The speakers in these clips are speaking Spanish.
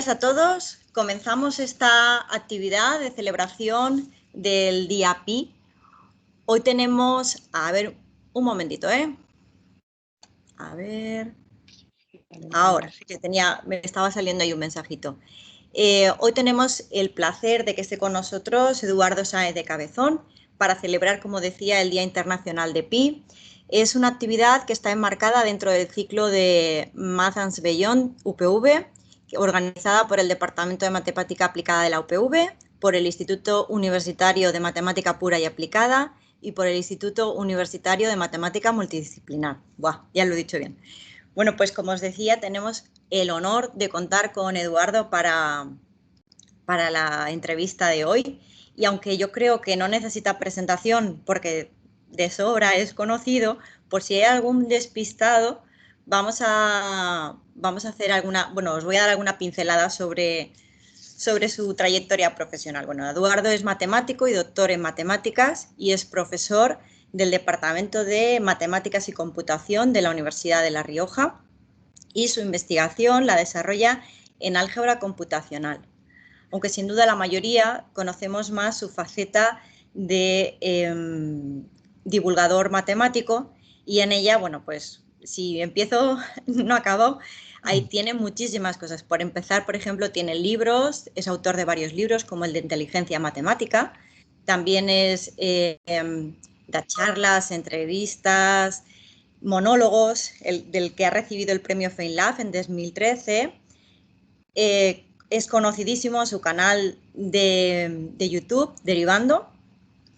a todos. Comenzamos esta actividad de celebración del Día Pi. Hoy tenemos, a ver, un momentito, a ver, ahora, que me estaba saliendo ahí un mensajito. Hoy tenemos el placer de que esté con nosotros Eduardo Sáenz de Cabezón para celebrar, como decía, el Día Internacional de Pi. Es una actividad que está enmarcada dentro del ciclo de Math and Beyond UPV, organizada por el Departamento de Matemática Aplicada de la UPV, por el Instituto Universitario de Matemática Pura y Aplicada y por el Instituto Universitario de Matemática Multidisciplinar. Buah, ya lo he dicho bien. Bueno, pues como os decía, tenemos el honor de contar con Eduardo para la entrevista de hoy. Y aunque yo creo que no necesita presentación porque de sobra es conocido, por si hay algún despistado, vamos a hacer os voy a dar alguna pincelada sobre su trayectoria profesional. Bueno, Eduardo es matemático y doctor en matemáticas y es profesor del Departamento de Matemáticas y Computación de la Universidad de La Rioja y su investigación la desarrolla en álgebra computacional. Aunque sin duda la mayoría conocemos más su faceta de divulgador matemático y en ella, bueno, pues si empiezo, no acabo, ahí tiene muchísimas cosas. Por empezar, por ejemplo, tiene libros, es autor de varios libros como el de Inteligencia Matemática, también da charlas, entrevistas, monólogos, del que ha recibido el premio FameLab en 2013. Es conocidísimo su canal de YouTube, Derivando,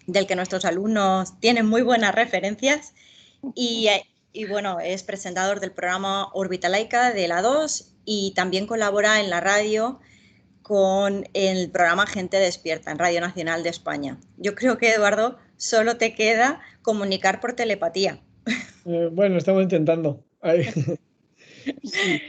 del que nuestros alumnos tienen muy buenas referencias. Y bueno, es presentador del programa Orbitalaica de la 2 y también colabora en la radio con el programa Gente Despierta en Radio Nacional de España. Yo creo que, Eduardo, solo te queda comunicar por telepatía. Bueno, estamos intentando. Sí.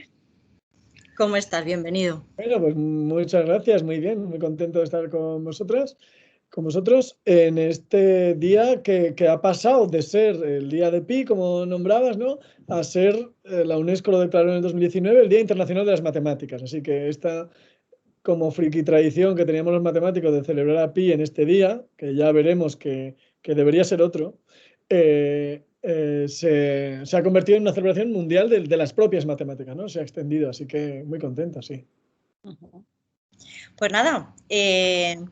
¿Cómo estás? Bienvenido. Bueno, pues muchas gracias, muy bien, muy contento de estar con vosotros en este día que ha pasado de ser el Día de Pi, como nombrabas, ¿no?, a ser, la UNESCO lo declaró en el 2019, el Día Internacional de las Matemáticas. Así que esta, como friki tradición que teníamos los matemáticos de celebrar a Pi en este día, que ya veremos que debería ser otro, se ha convertido en una celebración mundial de las propias matemáticas, ¿no? Se ha extendido, así que muy contenta, sí. Pues nada,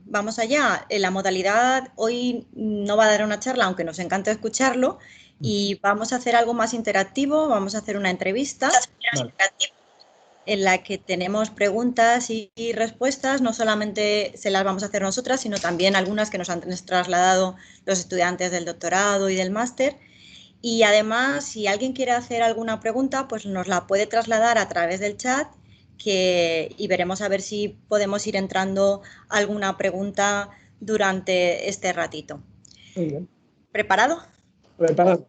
vamos allá. La modalidad hoy no va a dar una charla, aunque nos encanta escucharlo, y vamos a hacer algo más interactivo, vamos a hacer una entrevista. Vale. En la que tenemos preguntas y respuestas, no solamente se las vamos a hacer nosotras, sino también algunas que nos han trasladado los estudiantes del doctorado y del máster. Y además, si alguien quiere hacer alguna pregunta, pues nos la puede trasladar a través del chat y veremos a ver si podemos ir entrando alguna pregunta durante este ratito. Muy bien. ¿Preparado? Preparado.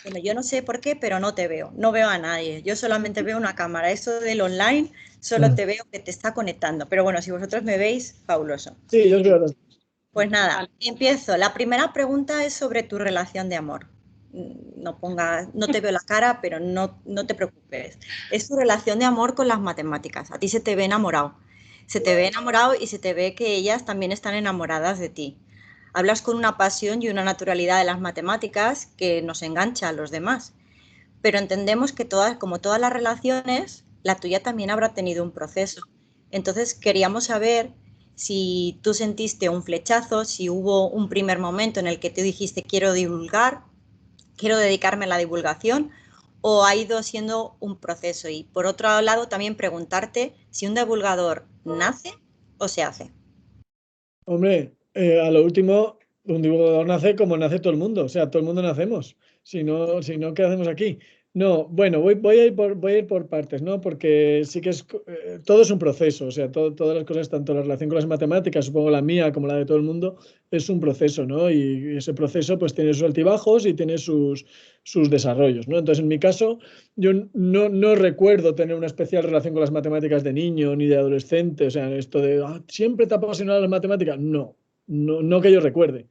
Bueno, yo no sé por qué, pero no te veo. No veo a nadie. Yo solamente veo una cámara. Eso del online, solo te veo que te está conectando. Pero bueno, si vosotros me veis, fabuloso. Sí, yo os veo. Pues nada, empiezo. La primera pregunta es sobre tu relación de amor. No te veo la cara, pero no te preocupes. Es tu relación de amor con las matemáticas. A ti se te ve enamorado. Se te ve enamorado y se te ve que ellas también están enamoradas de ti. Hablas con una pasión y una naturalidad de las matemáticas que nos engancha a los demás. Pero entendemos que como todas las relaciones, la tuya también habrá tenido un proceso. Entonces queríamos saber si tú sentiste un flechazo, si hubo un primer momento en el que tú dijiste quiero divulgar, quiero dedicarme a la divulgación, o ha ido siendo un proceso. Y por otro lado también preguntarte si un divulgador nace o se hace. Hombre, a lo último, un divulgador nace como nace todo el mundo, o sea, todo el mundo nacemos. Si no, ¿qué hacemos aquí? No, bueno, voy a ir por partes, ¿no? Porque sí que todo es un proceso, o sea, todas las cosas, tanto la relación con las matemáticas, supongo la mía como la de todo el mundo, es un proceso, ¿no? Y ese proceso pues tiene sus altibajos y tiene sus desarrollos, ¿no? Entonces, en mi caso, yo no recuerdo tener una especial relación con las matemáticas de niño ni de adolescente, o sea, esto de, ¿siempre te ha apasionado las matemáticas? No que yo recuerde.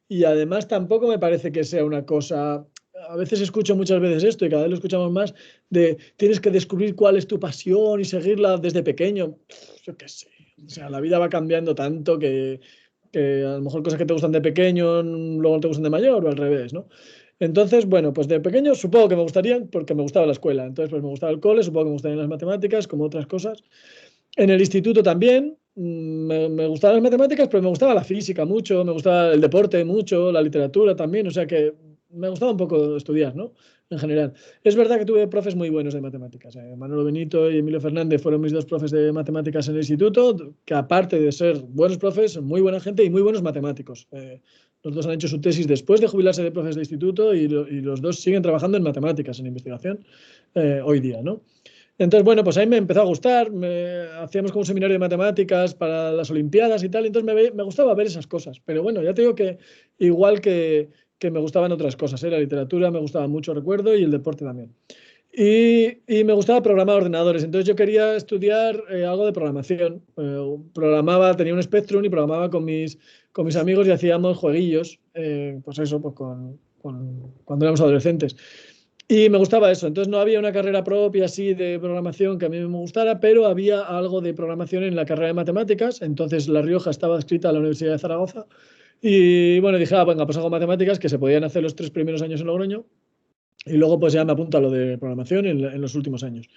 Y además tampoco me parece que sea una cosa a veces escucho muchas veces esto y cada vez lo escuchamos más, de tienes que descubrir cuál es tu pasión y seguirla desde pequeño. Yo qué sé. O sea, la vida va cambiando tanto que a lo mejor cosas que te gustan de pequeño luego te gustan de mayor o al revés, ¿no? Entonces, bueno, pues de pequeño supongo que me gustarían porque me gustaba la escuela. Entonces, pues me gustaba el cole, supongo que me gustarían las matemáticas, como otras cosas. En el instituto también me gustaban las matemáticas, pero me gustaba la física mucho, me gustaba el deporte mucho, la literatura también, o sea que me gustaba un poco estudiar, ¿no? En general. Es verdad que tuve profes muy buenos de matemáticas. Manolo Benito y Emilio Fernández fueron mis dos profes de matemáticas en el instituto, que aparte de ser buenos profes, son muy buena gente y muy buenos matemáticos. Los dos han hecho su tesis después de jubilarse de profes de instituto y los dos siguen trabajando en matemáticas, en investigación, hoy día, ¿no? Entonces, bueno, pues a mí me empezó a gustar, hacíamos como un seminario de matemáticas para las Olimpiadas y tal, y entonces me gustaba ver esas cosas. Pero bueno, ya te digo que igual que me gustaban otras cosas, la literatura me gustaba mucho, recuerdo, y el deporte también. Y me gustaba programar ordenadores, entonces yo quería estudiar algo de programación. Programaba, tenía un Spectrum y programaba con mis amigos y hacíamos jueguillos, pues eso, pues cuando éramos adolescentes. Y me gustaba eso, entonces no había una carrera propia así de programación que a mí me gustara, pero había algo de programación en la carrera de matemáticas, entonces La Rioja estaba adscrita a la Universidad de Zaragoza y bueno, dije, venga, pues hago matemáticas que se podían hacer los 3 primeros años en Logroño y luego pues ya me apunto a lo de programación en los últimos años.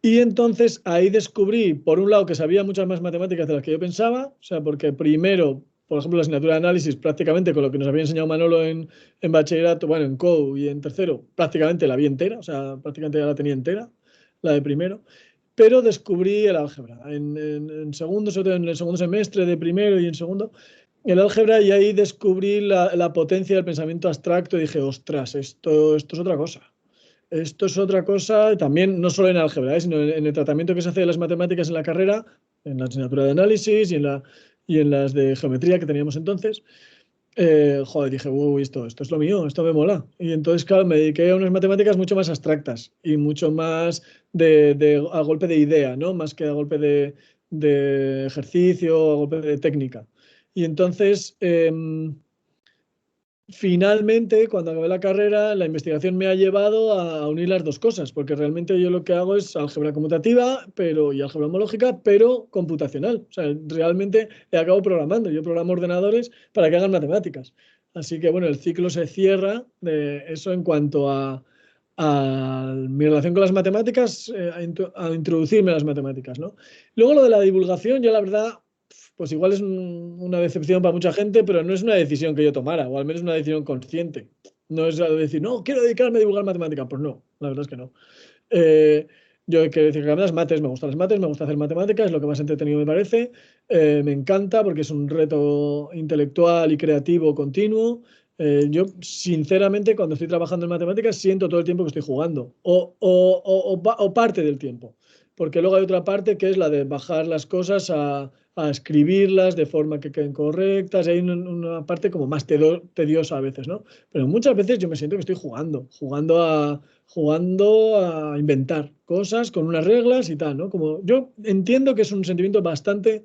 Y entonces ahí descubrí, por un lado, que sabía muchas más matemáticas de las que yo pensaba, o sea, porque primero, por ejemplo, la asignatura de análisis, prácticamente con lo que nos había enseñado Manolo en bachillerato, bueno, en COU y en tercero, prácticamente la vi entera, o sea, prácticamente ya la tenía entera, la de primero, pero descubrí el álgebra en segundo, sobre todo en el segundo semestre de primero y en segundo, el álgebra, y ahí descubrí la potencia del pensamiento abstracto y dije, ostras, esto es otra cosa. Esto es otra cosa, también no solo en álgebra, sino en el tratamiento que se hace de las matemáticas en la carrera, en la asignatura de análisis y en las de geometría que teníamos entonces. Joder, dije, uy, esto es lo mío, esto me mola. Y entonces, claro, me dediqué a unas matemáticas mucho más abstractas y mucho más a golpe de idea, ¿no? Más que a golpe de ejercicio, a golpe de técnica. Y entonces, finalmente, cuando acabé la carrera, la investigación me ha llevado a unir las dos cosas, porque realmente yo lo que hago es álgebra conmutativa y álgebra homológica, pero computacional. O sea, realmente acabo programando. Yo programo ordenadores para que hagan matemáticas. Así que, bueno, el ciclo se cierra de eso en cuanto a mi relación con las matemáticas, a introducirme a las matemáticas, ¿no? Luego lo de la divulgación, yo la verdad pues igual es una decepción para mucha gente, pero no es una decisión que yo tomara, o al menos una decisión consciente. No es decir, no, quiero dedicarme a divulgar matemáticas. Pues no, la verdad es que no. Eh, yo quiero decir que a mí las mates, me gustan las mates, me gusta hacer matemáticas, es lo que más entretenido me parece. Me encanta porque es un reto intelectual y creativo continuo. Yo, sinceramente, cuando estoy trabajando en matemáticas, siento todo el tiempo que estoy jugando, o parte del tiempo, porque luego hay otra parte que es la de bajar las cosas a escribirlas de forma que queden correctas, y hay una parte como más tediosa a veces, ¿no? Pero muchas veces yo me siento que estoy jugando a inventar cosas con unas reglas y tal, ¿no? Como yo entiendo que es un sentimiento bastante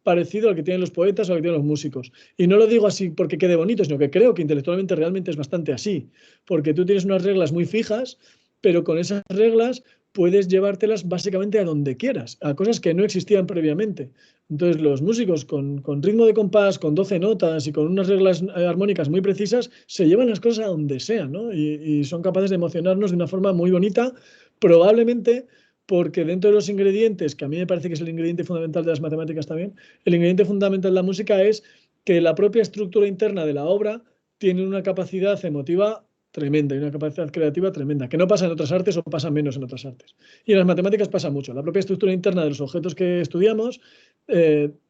parecido al que tienen los poetas o al que tienen los músicos. Y no lo digo así porque quede bonito, sino que creo que intelectualmente realmente es bastante así, porque tú tienes unas reglas muy fijas, pero con esas reglas puedes llevártelas básicamente a donde quieras, a cosas que no existían previamente. Entonces, los músicos con ritmo de compás, con 12 notas y con unas reglas armónicas muy precisas, se llevan las cosas a donde sea, ¿no? Y son capaces de emocionarnos de una forma muy bonita, probablemente porque dentro de los ingredientes, que a mí me parece que es el ingrediente fundamental de las matemáticas también, el ingrediente fundamental de la música es que la propia estructura interna de la obra tiene una capacidad emotiva tremenda y una capacidad creativa tremenda, que no pasa en otras artes o pasa menos en otras artes. Y en las matemáticas pasa mucho. La propia estructura interna de los objetos que estudiamos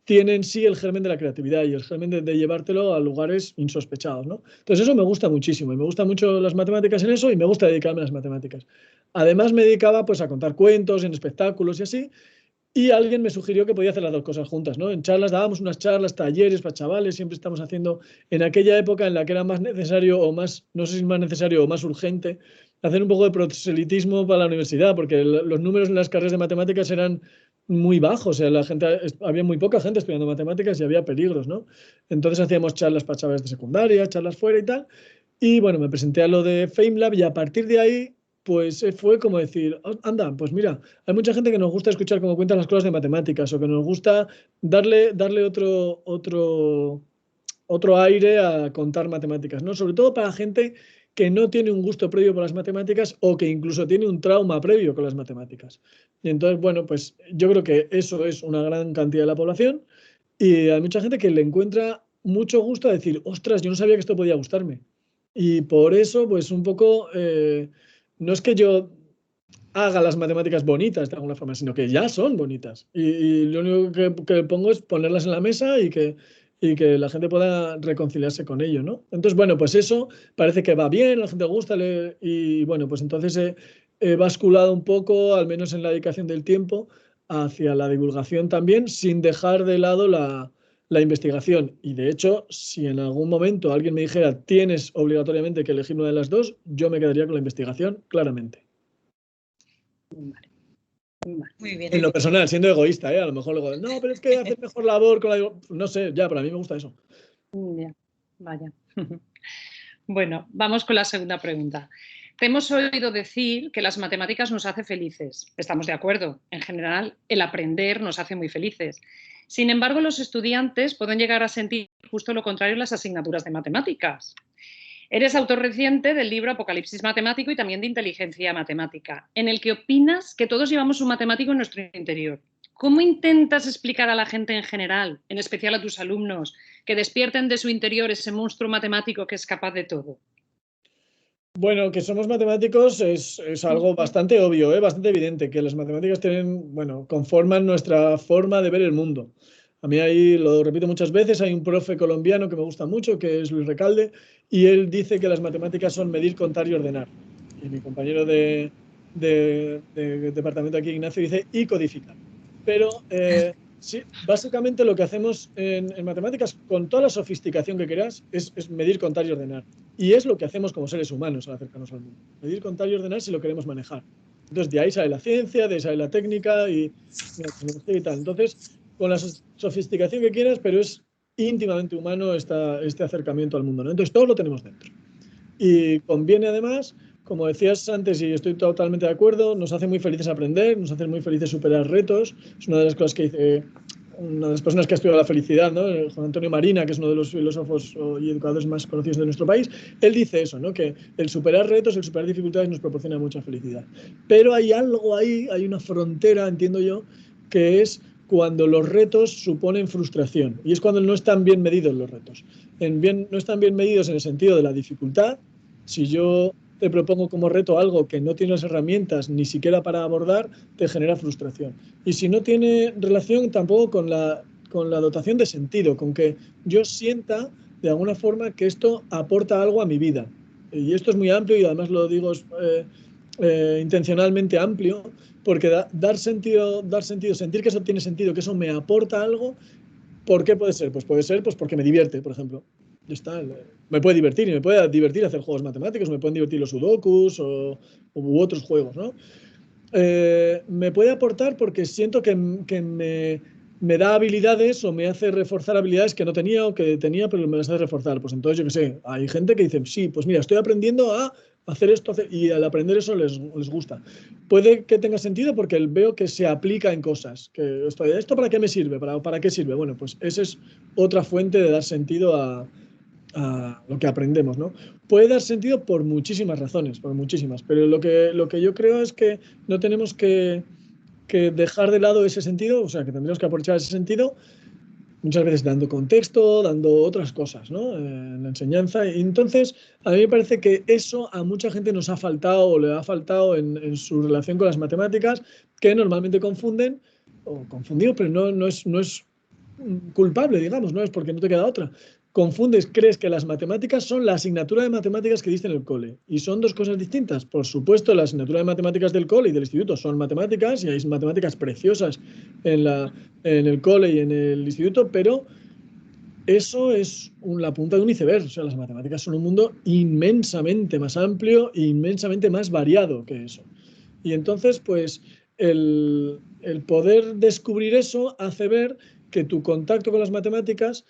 tiene en sí el germen de la creatividad y el germen de llevártelo a lugares insospechados, ¿no? Entonces eso me gusta muchísimo y me gustan mucho las matemáticas en eso y me gusta dedicarme a las matemáticas. Además me dedicaba pues a contar cuentos en espectáculos y así, y alguien me sugirió que podía hacer las dos cosas juntas, ¿no? En charlas dábamos unas charlas, talleres para chavales, siempre estamos haciendo, en aquella época en la que era más necesario o más, no sé si más necesario o más urgente, hacer un poco de proselitismo para la universidad, porque los números en las carreras de matemáticas eran muy bajos, o sea, había muy poca gente estudiando matemáticas y había peligros, ¿no? Entonces hacíamos charlas para chavales de secundaria, charlas fuera y tal, Y bueno, me presenté a lo de FameLab y a partir de ahí, pues fue como decir, anda, pues mira, hay mucha gente que nos gusta escuchar cómo cuentan las cosas de matemáticas o que nos gusta darle otro aire a contar matemáticas, ¿no? Sobre todo para gente que no tiene un gusto previo por las matemáticas o que incluso tiene un trauma previo con las matemáticas. Y entonces, bueno, pues yo creo que eso es una gran cantidad de la población y hay mucha gente que le encuentra mucho gusto a decir, ostras, yo no sabía que esto podía gustarme. Y por eso, pues un poco, no es que yo haga las matemáticas bonitas de alguna forma, sino que ya son bonitas. Y lo único que pongo es ponerlas en la mesa y que la gente pueda reconciliarse con ello, ¿no? Entonces, bueno, pues eso parece que va bien, a la gente le gusta, y bueno, pues entonces he basculado un poco, al menos en la dedicación del tiempo, hacia la divulgación también, sin dejar de lado la investigación. Y de hecho, si en algún momento alguien me dijera, tienes obligatoriamente que elegir una de las dos, yo me quedaría con la investigación, claramente. Vale. Vale. Muy bien. En lo personal, siendo egoísta, ¿eh? A lo mejor luego, no, pero es que haces mejor labor con la... No sé, ya, pero a mí me gusta eso. Ya, vaya. Bueno, vamos con la segunda pregunta. Te hemos oído decir que las matemáticas nos hacen felices. Estamos de acuerdo. En general, el aprender nos hace muy felices. Sin embargo, los estudiantes pueden llegar a sentir justo lo contrario en las asignaturas de matemáticas. Eres autor reciente del libro Apocalipsis Matemático y también de Inteligencia Matemática, en el que opinas que todos llevamos un matemático en nuestro interior. ¿Cómo intentas explicar a la gente en general, en especial a tus alumnos, que despierten de su interior ese monstruo matemático que es capaz de todo? Bueno, que somos matemáticos es algo bastante obvio, ¿eh? Bastante evidente, que las matemáticas tienen, bueno, conforman nuestra forma de ver el mundo. A mí ahí, lo repito muchas veces, hay un profe colombiano que me gusta mucho, que es Luis Recalde, y él dice que las matemáticas son medir, contar y ordenar. Y mi compañero de departamento aquí, Ignacio, dice y codificar. Pero sí, básicamente lo que hacemos en matemáticas, con toda la sofisticación que quieras, es medir, contar y ordenar. Y es lo que hacemos como seres humanos al acercarnos al mundo. Medir, contar y ordenar si lo queremos manejar. Entonces, de ahí sale la ciencia, de ahí sale la técnica y tal. Entonces, con la sofisticación que quieras, pero es íntimamente humano este acercamiento al mundo, ¿no? Entonces, todo lo tenemos dentro. Y conviene además, como decías antes, y estoy totalmente de acuerdo, nos hace muy felices aprender, nos hace muy felices superar retos. Es una de las cosas que dice una de las personas que ha estudiado la felicidad, ¿no? Juan Antonio Marina, que es uno de los filósofos y educadores más conocidos de nuestro país, él dice eso, ¿no? Que el superar retos, el superar dificultades nos proporciona mucha felicidad. Pero hay algo ahí, hay una frontera, entiendo yo, que es cuando los retos suponen frustración. Y es cuando no están bien medidos los retos. No están bien medidos en el sentido de la dificultad. Si yo te propongo como reto algo que no tienes las herramientas ni siquiera para abordar, te genera frustración. Y si no tiene relación tampoco con la dotación de sentido, con que yo sienta de alguna forma que esto aporta algo a mi vida. Y esto es muy amplio y además lo digo intencionalmente amplio, porque dar sentido, sentir que eso tiene sentido, que eso me aporta algo. ¿Por qué puede ser? Pues puede ser porque me divierte, por ejemplo. Ya está. Me puede divertir y me puede divertir hacer juegos matemáticos, me pueden divertir los sudokus u otros juegos, ¿no? Me puede aportar porque siento que me da habilidades o me hace reforzar habilidades que no tenía o que tenía, pero me las hace reforzar. Pues entonces, yo qué sé, hay gente que dice, sí, pues mira, estoy aprendiendo a hacer esto, y al aprender eso les gusta. Puede que tenga sentido porque veo que se aplica en cosas. Que ¿esto para qué me sirve? ¿Para qué sirve? Bueno, pues esa es otra fuente de dar sentido a lo que aprendemos, ¿no? Puede dar sentido por muchísimas razones, por muchísimas, pero lo que yo creo es que no tenemos que dejar de lado ese sentido, o sea, que tendremos que aprovechar ese sentido, muchas veces dando contexto, dando otras cosas, ¿no? En la enseñanza. Y entonces, a mí me parece que eso a mucha gente nos ha faltado o le ha faltado en su relación con las matemáticas, que normalmente confunden, o confundido, pero no es culpable, digamos, no es porque no te queda otra. Confundes, crees que las matemáticas son la asignatura de matemáticas que diste en el cole. Y son dos cosas distintas. Por supuesto, la asignatura de matemáticas del cole y del instituto son matemáticas, y hay matemáticas preciosas en el cole y en el instituto, pero eso es la punta de un iceberg. O sea, las matemáticas son un mundo inmensamente más amplio e inmensamente más variado que eso. Y entonces, pues, el poder descubrir eso hace ver que tu contacto con las matemáticas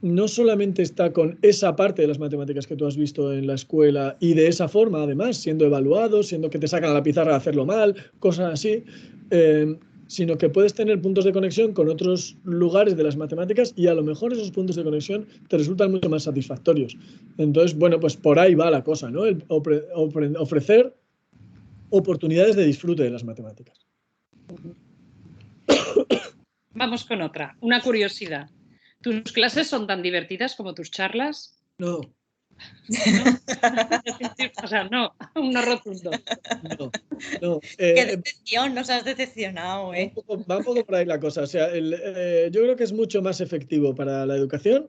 no solamente está con esa parte de las matemáticas que tú has visto en la escuela y de esa forma, además, siendo evaluados, siendo que te sacan a la pizarra a hacerlo mal, cosas así, sino que puedes tener puntos de conexión con otros lugares de las matemáticas y a lo mejor esos puntos de conexión te resultan mucho más satisfactorios. Entonces, bueno, pues por ahí va la cosa, ¿no? Ofrecer oportunidades de disfrute de las matemáticas. Vamos con otra, una curiosidad. ¿Tus clases son tan divertidas como tus charlas? No. O sea, no, un no rotundo. No. Qué decepción, nos has decepcionado, ¿eh? Va un poco por ahí la cosa. O sea, yo creo que es mucho más efectivo para la educación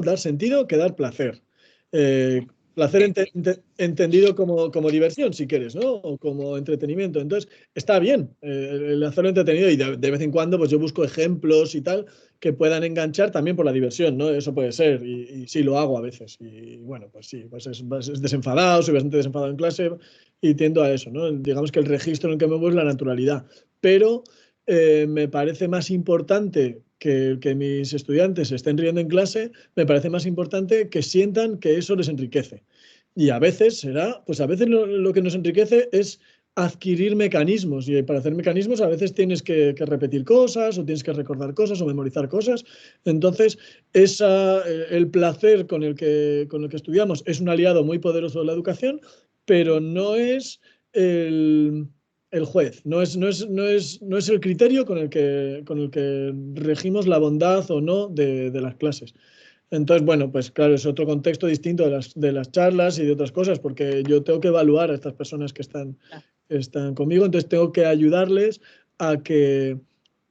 dar sentido que dar placer. Placer entendido como diversión, si quieres, ¿no? O como entretenimiento. Entonces, está bien el hacerlo entretenido y de vez en cuando pues yo busco ejemplos y tal que puedan enganchar también por la diversión, ¿no? Eso puede ser y sí lo hago a veces. Y bueno, pues sí, pues es desenfadado, soy bastante desenfadado en clase y tiendo a eso, ¿no? Digamos que el registro en el que me muevo es la naturalidad. Pero me parece más importante que mis estudiantes se estén riendo en clase, me parece más importante que sientan que eso les enriquece. Y a veces pues a veces lo que nos enriquece es adquirir mecanismos y para hacer mecanismos a veces tienes que repetir cosas o tienes que recordar cosas o memorizar cosas. Entonces, el placer con el que estudiamos es un aliado muy poderoso de la educación, pero no es el juez, no es el criterio con el que regimos la bondad o no de las clases. Entonces, bueno, pues claro, es otro contexto distinto de las charlas y de otras cosas, porque yo tengo que evaluar a estas personas que están conmigo, entonces tengo que ayudarles a que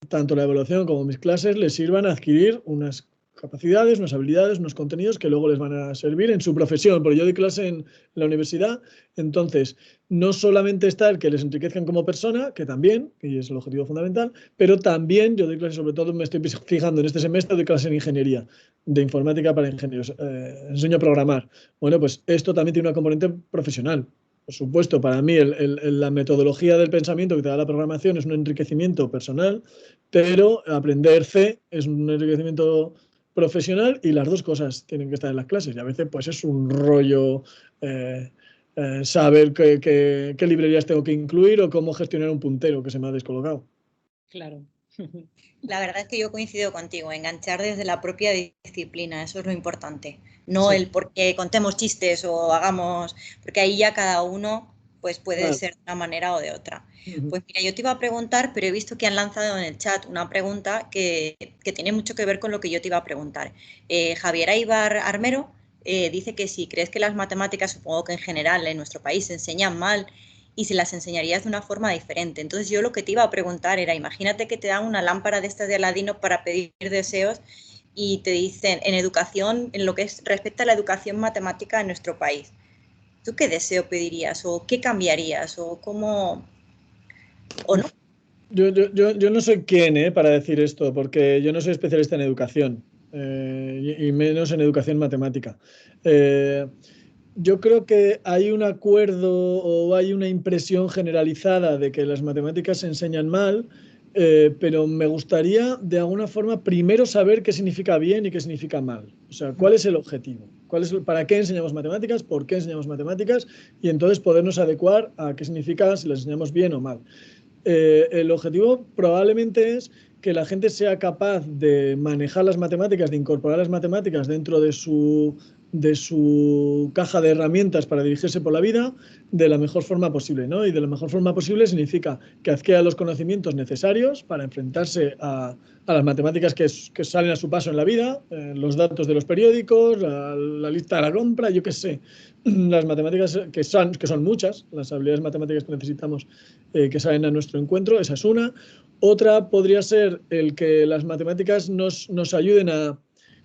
tanto la evaluación como mis clases les sirvan a adquirir unas capacidades, unas habilidades, unos contenidos que luego les van a servir en su profesión, porque yo doy clase en la universidad, entonces no solamente está el que les enriquezcan como persona, que también, y es el objetivo fundamental, pero también yo doy clase, sobre todo me estoy fijando en este semestre, doy clase en ingeniería, de informática para ingenieros, enseño a programar. Bueno, pues esto también tiene una componente profesional. Por supuesto, para mí la metodología del pensamiento que te da la programación es un enriquecimiento personal, pero aprender C es un enriquecimiento profesional y las dos cosas tienen que estar en las clases. Y a veces pues es un rollo saber qué librerías tengo que incluir o cómo gestionar un puntero que se me ha descolocado. Claro. La verdad es que yo coincido contigo, enganchar desde la propia disciplina, eso es lo importante. No Sí. el porque contemos chistes o hagamos, porque ahí ya cada uno pues puede Claro. ser de una manera o de otra. Pues mira, yo te iba a preguntar, pero he visto que han lanzado en el chat una pregunta que tiene mucho que ver con lo que yo te iba a preguntar. Javier Aibar Armero dice que si crees que las matemáticas, supongo que en general en nuestro país se enseñan mal y se las enseñarías de una forma diferente. Entonces yo lo que te iba a preguntar era, imagínate que te dan una lámpara de estas de Aladino para pedir deseos y te dicen en educación, en lo que respecta a la educación matemática en nuestro país. ¿Tú qué deseo pedirías o qué cambiarías o cómo o no? Yo no soy quién para decir esto, porque yo no soy especialista en educación y menos en educación matemática. Yo creo que hay un acuerdo o hay una impresión generalizada de que las matemáticas se enseñan mal, pero me gustaría de alguna forma primero saber qué significa bien y qué significa mal. O sea, ¿cuál es el objetivo? ¿Para qué enseñamos matemáticas? ¿Por qué enseñamos matemáticas? Y entonces podernos adecuar a qué significa si las enseñamos bien o mal. El objetivo probablemente es que la gente sea capaz de manejar las matemáticas, de incorporar las matemáticas dentro de su caja de herramientas para dirigirse por la vida de la mejor forma posible, ¿no? Y de la mejor forma posible significa que adquiera los conocimientos necesarios para enfrentarse a las matemáticas que salen a su paso en la vida, los datos de los periódicos, la lista de la compra, yo qué sé, las matemáticas que son muchas, las habilidades matemáticas que necesitamos que salen a nuestro encuentro, esa es una. Otra podría ser el que las matemáticas nos ayuden a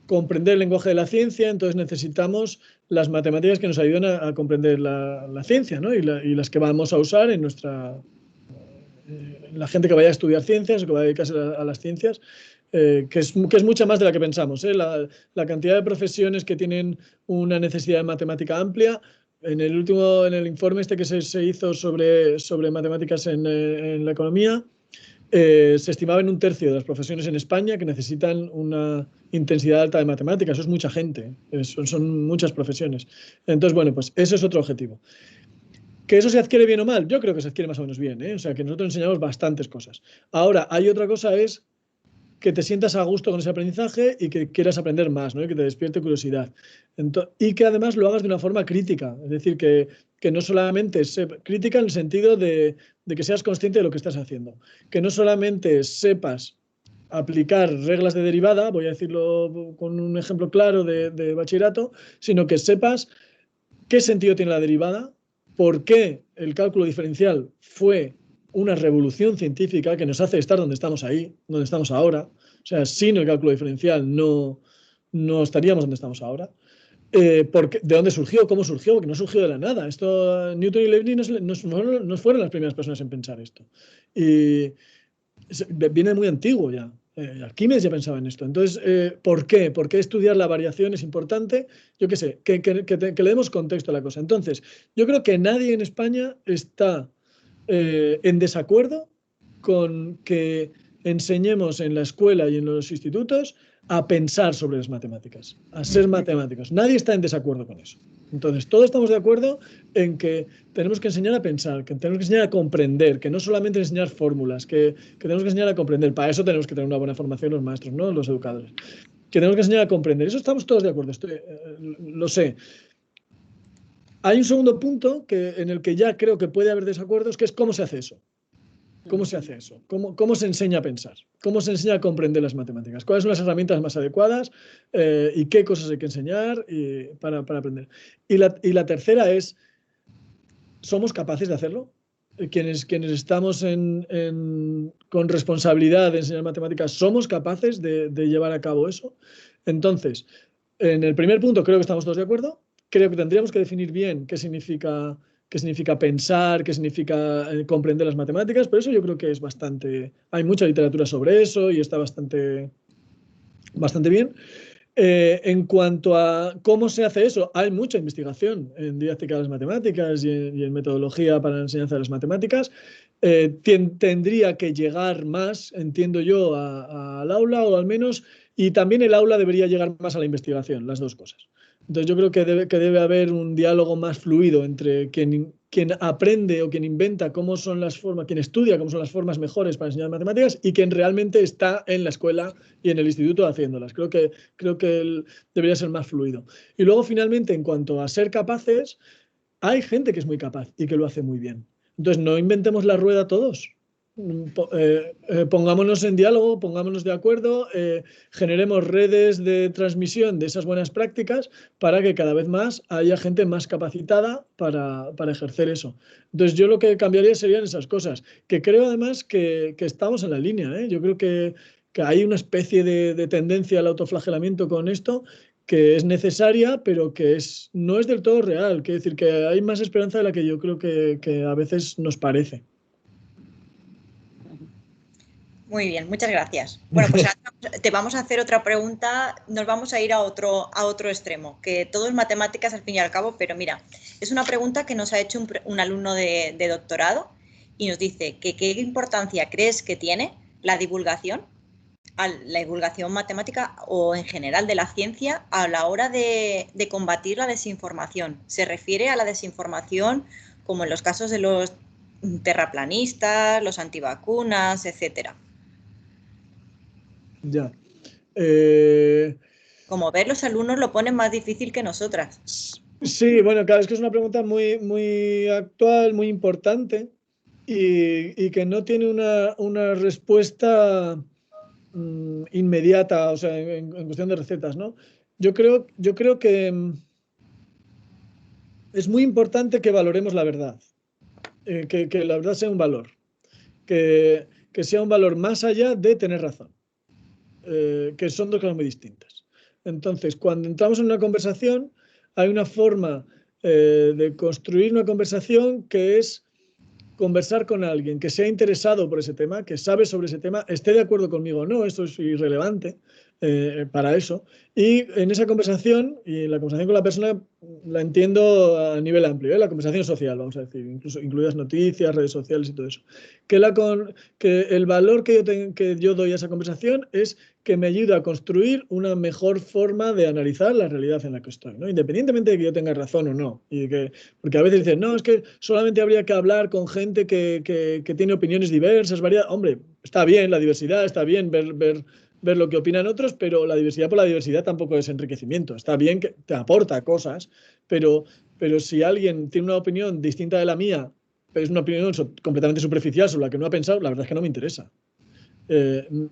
comprender el lenguaje de la ciencia, entonces necesitamos las matemáticas que nos ayuden a comprender la ciencia, ¿no? y las que vamos a usar en la gente que vaya a estudiar ciencias o que vaya a dedicarse a las ciencias, que es mucha más de la que pensamos. La cantidad de profesiones que tienen una necesidad de matemática amplia. En el informe este que se hizo sobre matemáticas en la economía, se estimaba en 1/3 de las profesiones en España que necesitan una intensidad alta de matemáticas. Eso es mucha gente, son muchas profesiones. Entonces, bueno, pues ese es otro objetivo. ¿Que eso se adquiere bien o mal? Yo creo que se adquiere más o menos bien, ¿eh? O sea, que nosotros enseñamos bastantes cosas. Ahora, hay otra cosa, es que te sientas a gusto con ese aprendizaje y que quieras aprender más, ¿no? Y que te despierte curiosidad. Y que además lo hagas de una forma crítica, es decir, que no solamente crítica en el sentido de que seas consciente de lo que estás haciendo, que no solamente sepas aplicar reglas de derivada, voy a decirlo con un ejemplo claro de bachillerato, sino que sepas qué sentido tiene la derivada, por qué el cálculo diferencial fue una revolución científica que nos hace estar donde estamos ahora. O sea, sin el cálculo diferencial no estaríamos donde estamos ahora. ¿De dónde surgió? ¿Cómo surgió? Porque no surgió de la nada. Esto, Newton y Leibniz no fueron las primeras personas en pensar esto. Y viene muy antiguo ya. Arquímedes ya pensaba en esto. Entonces, ¿por qué? ¿Por qué estudiar la variación es importante? Yo qué sé, que le demos contexto a la cosa. Entonces, yo creo que nadie en España está en desacuerdo con que enseñemos en la escuela y en los institutos a pensar sobre las matemáticas, a ser matemáticos. Nadie está en desacuerdo con eso. Entonces, todos estamos de acuerdo en que tenemos que enseñar a pensar, que tenemos que enseñar a comprender, que no solamente enseñar fórmulas, que tenemos que enseñar a comprender. Para eso tenemos que tener una buena formación los maestros, ¿no? Los educadores. Que tenemos que enseñar a comprender. Eso estamos todos de acuerdo, lo sé. Hay un segundo punto en el que ya creo que puede haber desacuerdos, que es cómo se hace eso. ¿Cómo se hace eso? ¿Cómo se enseña a pensar? ¿Cómo se enseña a comprender las matemáticas? ¿Cuáles son las herramientas más adecuadas? ¿Y qué cosas hay que enseñar para aprender? Y la tercera es, ¿somos capaces de hacerlo? Quienes estamos con responsabilidad de enseñar matemáticas, ¿somos capaces de llevar a cabo eso? Entonces, en el primer punto creo que estamos todos de acuerdo. Creo que tendríamos que definir bien qué significa pensar, qué significa comprender las matemáticas, pero eso yo creo que es hay mucha literatura sobre eso y está bastante bien. En cuanto a cómo se hace eso, hay mucha investigación en didáctica de las matemáticas y en metodología para la enseñanza de las matemáticas. Tendría que llegar más, entiendo yo, al aula, o al menos, y también el aula debería llegar más a la investigación, las dos cosas. Entonces yo creo que debe haber un diálogo más fluido entre quien aprende o quien inventa cómo son las formas, quien estudia cómo son las formas mejores para enseñar matemáticas, y quien realmente está en la escuela y en el instituto haciéndolas. Creo que debería ser más fluido. Y luego, finalmente, en cuanto a ser capaces, hay gente que es muy capaz y que lo hace muy bien. Entonces, no inventemos la rueda todos. Pongámonos en diálogo, pongámonos de acuerdo, generemos redes de transmisión de esas buenas prácticas para que cada vez más haya gente más capacitada para ejercer eso. Entonces, yo lo que cambiaría serían esas cosas, que creo además que estamos en la línea, ¿eh? Yo creo que hay una especie de tendencia al autoflagelamiento con esto, que es necesaria, pero que no es del todo real. Quiere decir que hay más esperanza de la que yo creo que a veces nos parece. Muy bien, muchas gracias. Bueno, pues ahora te vamos a hacer otra pregunta. Nos vamos a ir a otro extremo, que todo es matemáticas al fin y al cabo, pero mira, es una pregunta que nos ha hecho un alumno de doctorado y nos dice que qué importancia crees que tiene la divulgación matemática o en general de la ciencia a la hora de combatir la desinformación. Se refiere a la desinformación como en los casos de los terraplanistas, los antivacunas, etcétera. Ya. Como ves, los alumnos lo ponen más difícil que nosotras. Sí, bueno, claro, es que es una pregunta muy, muy actual, muy importante y que no tiene una respuesta inmediata, o sea, en cuestión de recetas, ¿no? Yo creo que es muy importante que valoremos la verdad, que la verdad sea un valor, que sea un valor más allá de tener razón, que son dos cosas muy distintas. Entonces, cuando entramos en una conversación, hay una forma de construir una conversación que es conversar con alguien que sea interesado por ese tema, que sabe sobre ese tema, esté de acuerdo conmigo o no, esto es irrelevante para eso. Y en esa conversación, y la conversación con la persona, la entiendo a nivel amplio, la conversación social, vamos a decir, incluso incluidas noticias, redes sociales y todo eso. Que el valor que yo doy a esa conversación es que me ayuda a construir una mejor forma de analizar la realidad en la que estoy, ¿no? Independientemente de que yo tenga razón o no. Porque a veces dicen, no, es que solamente habría que hablar con gente que tiene opiniones diversas, variadas. Hombre, está bien la diversidad, está bien ver lo que opinan otros, pero la diversidad por la diversidad tampoco es enriquecimiento. Está bien que te aporta cosas, pero si alguien tiene una opinión distinta de la mía, pero es una opinión completamente superficial sobre la que no ha pensado, la verdad es que no me interesa.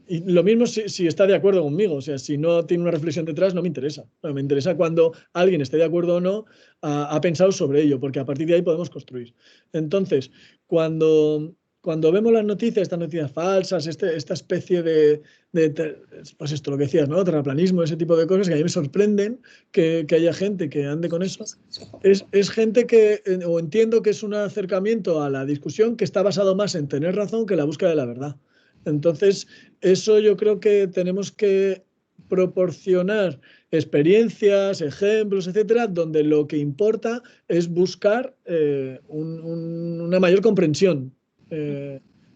Y lo mismo si está de acuerdo conmigo, o sea, si no tiene una reflexión detrás, no me interesa. Bueno, me interesa cuando alguien esté de acuerdo o no, ha pensado sobre ello, porque a partir de ahí podemos construir. Entonces, cuando vemos las noticias, estas noticias falsas, esta especie pues esto, lo que decías, ¿no? Terraplanismo, ese tipo de cosas que a mí me sorprenden que haya gente que ande con eso. Es gente o entiendo que es un acercamiento a la discusión que está basado más en tener razón que en la búsqueda de la verdad. Entonces, eso yo creo que tenemos que proporcionar experiencias, ejemplos, etcétera, donde lo que importa es buscar una mayor comprensión.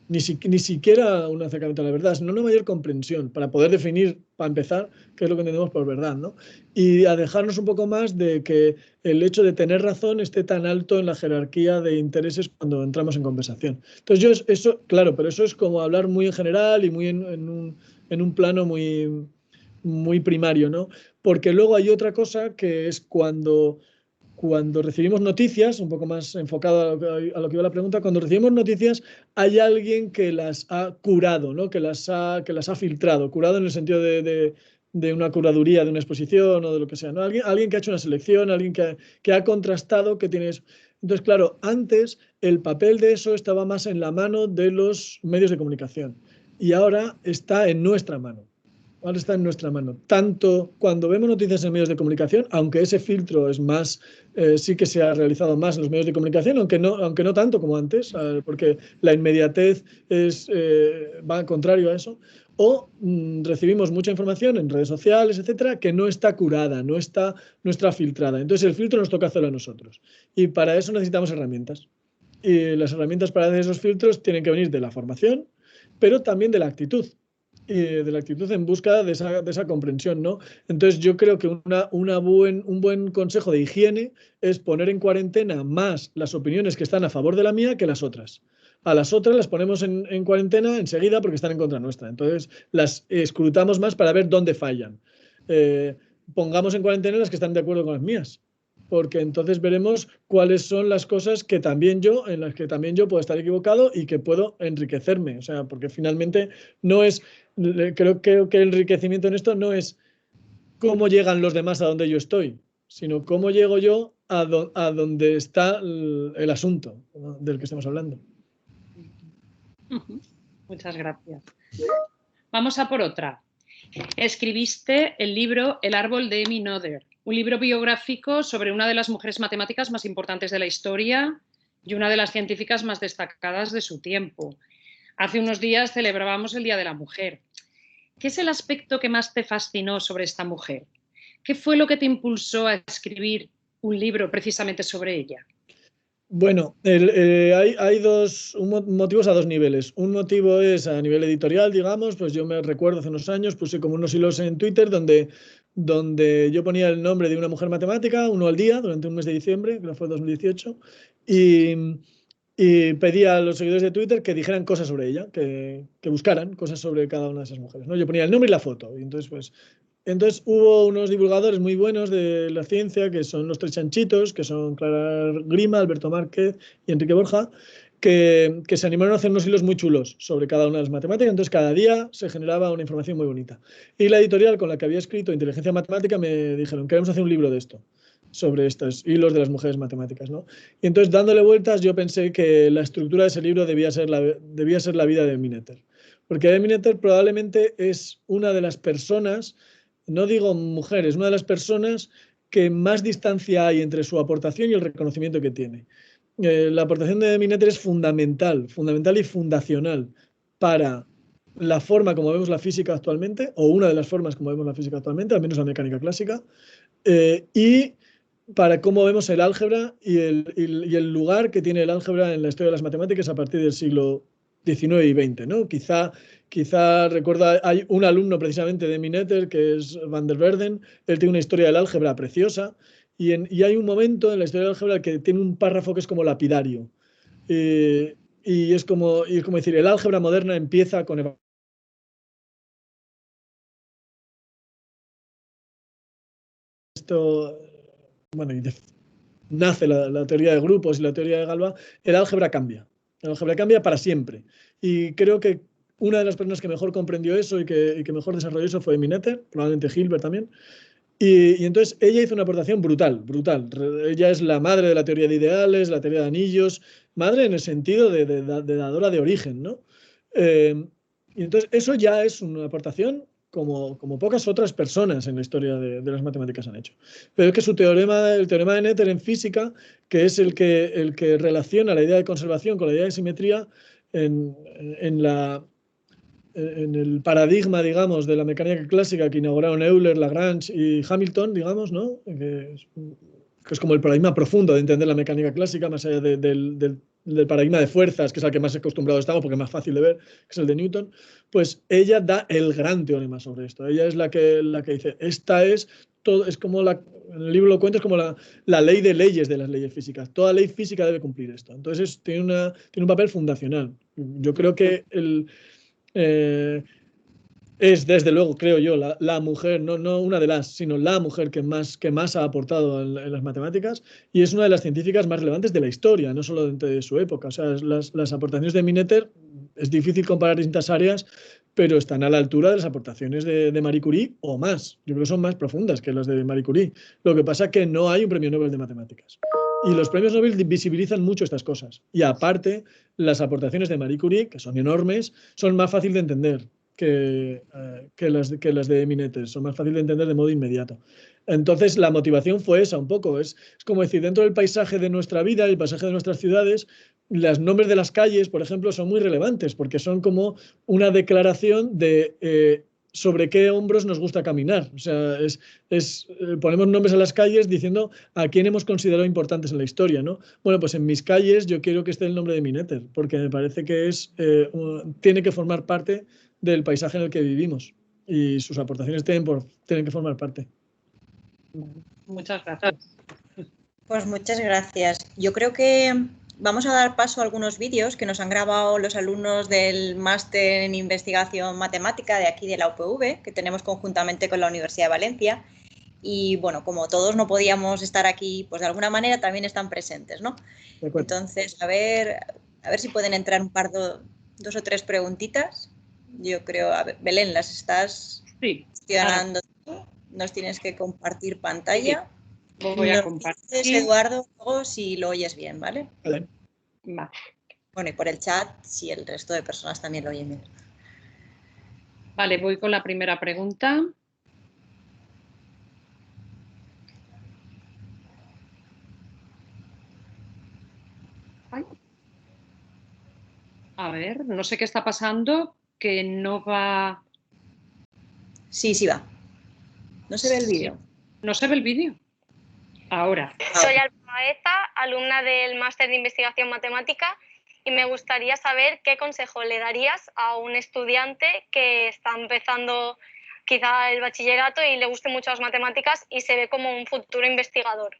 Ni siquiera un acercamiento a la verdad, sino una mayor comprensión para poder definir, para empezar, qué es lo que entendemos por verdad, ¿no? Y a dejarnos un poco más de que el hecho de tener razón esté tan alto en la jerarquía de intereses cuando entramos en conversación. Entonces, eso, claro, pero eso es como hablar muy en general y muy en un plano muy primario, ¿no? Porque luego hay otra cosa que es cuando recibimos noticias, un poco más enfocado a lo que iba la pregunta, cuando recibimos noticias hay alguien que las ha curado, ¿no? que las ha filtrado, curado en el sentido de una curaduría, de una exposición o de lo que sea, ¿no? Alguien que ha hecho una selección, alguien que ha contrastado que tiene eso. Entonces, claro, antes el papel de eso estaba más en la mano de los medios de comunicación y ahora está en nuestra mano. Ahora está en nuestra mano. Tanto cuando vemos noticias en medios de comunicación, aunque ese filtro es más, sí que se ha realizado más en los medios de comunicación, aunque no tanto como antes, porque la inmediatez va al contrario a eso, o recibimos mucha información en redes sociales, etcétera, que no está curada, no está filtrada. Entonces el filtro nos toca hacerlo a nosotros. Y para eso necesitamos herramientas. Y las herramientas para hacer esos filtros tienen que venir de la formación, pero también de la actitud en busca de esa comprensión, ¿no? Entonces yo creo que un buen consejo de higiene es poner en cuarentena más las opiniones que están a favor de la mía que las otras. A las otras las ponemos en cuarentena enseguida porque están en contra nuestra. Entonces las escrutamos más para ver dónde fallan. Pongamos en cuarentena las que están de acuerdo con las mías, porque entonces veremos cuáles son las cosas en las que también yo puedo estar equivocado y que puedo enriquecerme. O sea, porque finalmente no es, creo que el enriquecimiento en esto no es cómo llegan los demás a donde yo estoy, sino cómo llego yo a donde está el asunto, ¿no?, del que estamos hablando. Muchas gracias. Vamos a por otra. Escribiste el libro El árbol de Emmy Noether, un libro biográfico sobre una de las mujeres matemáticas más importantes de la historia y una de las científicas más destacadas de su tiempo. Hace unos días celebrábamos el Día de la Mujer. ¿Qué es el aspecto que más te fascinó sobre esta mujer? ¿Qué fue lo que te impulsó a escribir un libro precisamente sobre ella? Bueno, hay motivos a dos niveles. Un motivo es a nivel editorial, digamos, pues yo me recuerdo hace unos años, puse como unos hilos en Twitter donde yo ponía el nombre de una mujer matemática, uno al día, durante un mes de diciembre, que fue 2018, y pedía a los seguidores de Twitter que dijeran cosas sobre ella, que buscaran cosas sobre cada una de esas mujeres, ¿no? Yo ponía el nombre y la foto, y entonces hubo unos divulgadores muy buenos de la ciencia, que son los tres chanchitos, que son Clara Grima, Alberto Márquez y Enrique Borja, que se animaron a hacer unos hilos muy chulos sobre cada una de las matemáticas. Entonces cada día se generaba una información muy bonita. Y la editorial con la que había escrito Inteligencia Matemática me dijeron, queremos hacer un libro de esto, sobre estos hilos de las mujeres matemáticas, ¿no? Y entonces, dándole vueltas, yo pensé que la estructura de ese libro debía ser la vida de Emmy Noether. Porque Emmy Noether probablemente es una de las personas, no digo mujeres, una de las personas que más distancia hay entre su aportación y el reconocimiento que tiene. la aportación de Minater es fundamental y fundacional para la forma como vemos la física actualmente, o una de las formas como vemos la física actualmente, al menos la mecánica clásica, y para cómo vemos el álgebra y el lugar que tiene el álgebra en la historia de las matemáticas a partir del siglo XIX y XX, ¿no? Quizá recuerda, hay un alumno precisamente de Minater que es Van der Verden, él tiene una historia del álgebra preciosa y hay un momento en la historia del álgebra que tiene un párrafo que es como lapidario. Y es como decir, el álgebra moderna empieza con esto, bueno, nace la teoría de grupos y la teoría de Galois, el álgebra cambia. El álgebra cambia para siempre. Y creo que una de las personas que mejor comprendió eso y que mejor desarrolló eso fue Minater, probablemente Hilbert también. Y entonces ella hizo una aportación brutal. Ella es la madre de la teoría de ideales, la teoría de anillos, madre en el sentido de dadora de origen, ¿no? Y entonces eso ya es una aportación como pocas otras personas en la historia de las matemáticas han hecho. Pero es que el teorema de Noether en física, que es el que relaciona la idea de conservación con la idea de simetría en el paradigma, digamos, de la mecánica clásica que inauguraron Euler, Lagrange y Hamilton, digamos, ¿no? Que es como el paradigma profundo de entender la mecánica clásica, más allá del paradigma de fuerzas, que es al que más acostumbrados estamos porque es más fácil de ver, que es el de Newton, pues ella da el gran teorema sobre esto. Ella es la que dice, esta es todo, es como en el libro lo cuento, es como la ley de leyes de las leyes físicas. Toda ley física debe cumplir esto. Entonces tiene un papel fundacional. Yo creo que es desde luego, creo yo, la mujer, no una de las, sino la mujer que más ha aportado en las matemáticas y es una de las científicas más relevantes de la historia, no solo de su época. O sea, las aportaciones de Minater, es difícil comparar distintas áreas, pero están a la altura de las aportaciones de Marie Curie o más. Yo creo que son más profundas que las de Marie Curie. Lo que pasa es que no hay un premio Nobel de matemáticas. Y los premios Nobel visibilizan mucho estas cosas. Y aparte, las aportaciones de Marie Curie, que son enormes, son más fáciles de entender que las de Minater, son más fáciles de entender de modo inmediato. Entonces, la motivación fue esa un poco. Es como decir, dentro del paisaje de nuestra vida, el paisaje de nuestras ciudades, los nombres de las calles, por ejemplo, son muy relevantes porque son como una declaración de sobre qué hombros nos gusta caminar. O sea, ponemos nombres a las calles diciendo a quién hemos considerado importantes en la historia, ¿no? Bueno, pues en mis calles yo quiero que esté el nombre de Minater porque me parece que tiene que formar parte del paisaje en el que vivimos y sus aportaciones tienen que formar parte. Muchas gracias. Pues muchas gracias. Yo creo que vamos a dar paso a algunos vídeos que nos han grabado los alumnos del máster en investigación matemática de aquí de la UPV, que tenemos conjuntamente con la Universidad de Valencia. Y bueno, como todos no podíamos estar aquí, pues de alguna manera también están presentes, ¿no? Entonces, a ver si pueden entrar dos o tres preguntitas. Yo creo, a ver, Belén, las estás gestionando. Nos tienes que compartir pantalla. Sí, voy a compartir. Eduardo, luego si lo oyes bien, ¿vale? Vale. Bueno, y por el chat, si el resto de personas también lo oyen bien. Vale, voy con la primera pregunta. A ver, no sé qué está pasando, que no va... Sí va. No se ve el vídeo. ¿No se ve el vídeo? Ahora. Soy Alba Baeza, alumna del máster de investigación matemática y me gustaría saber qué consejo le darías a un estudiante que está empezando quizá el bachillerato y le guste mucho las matemáticas y se ve como un futuro investigador.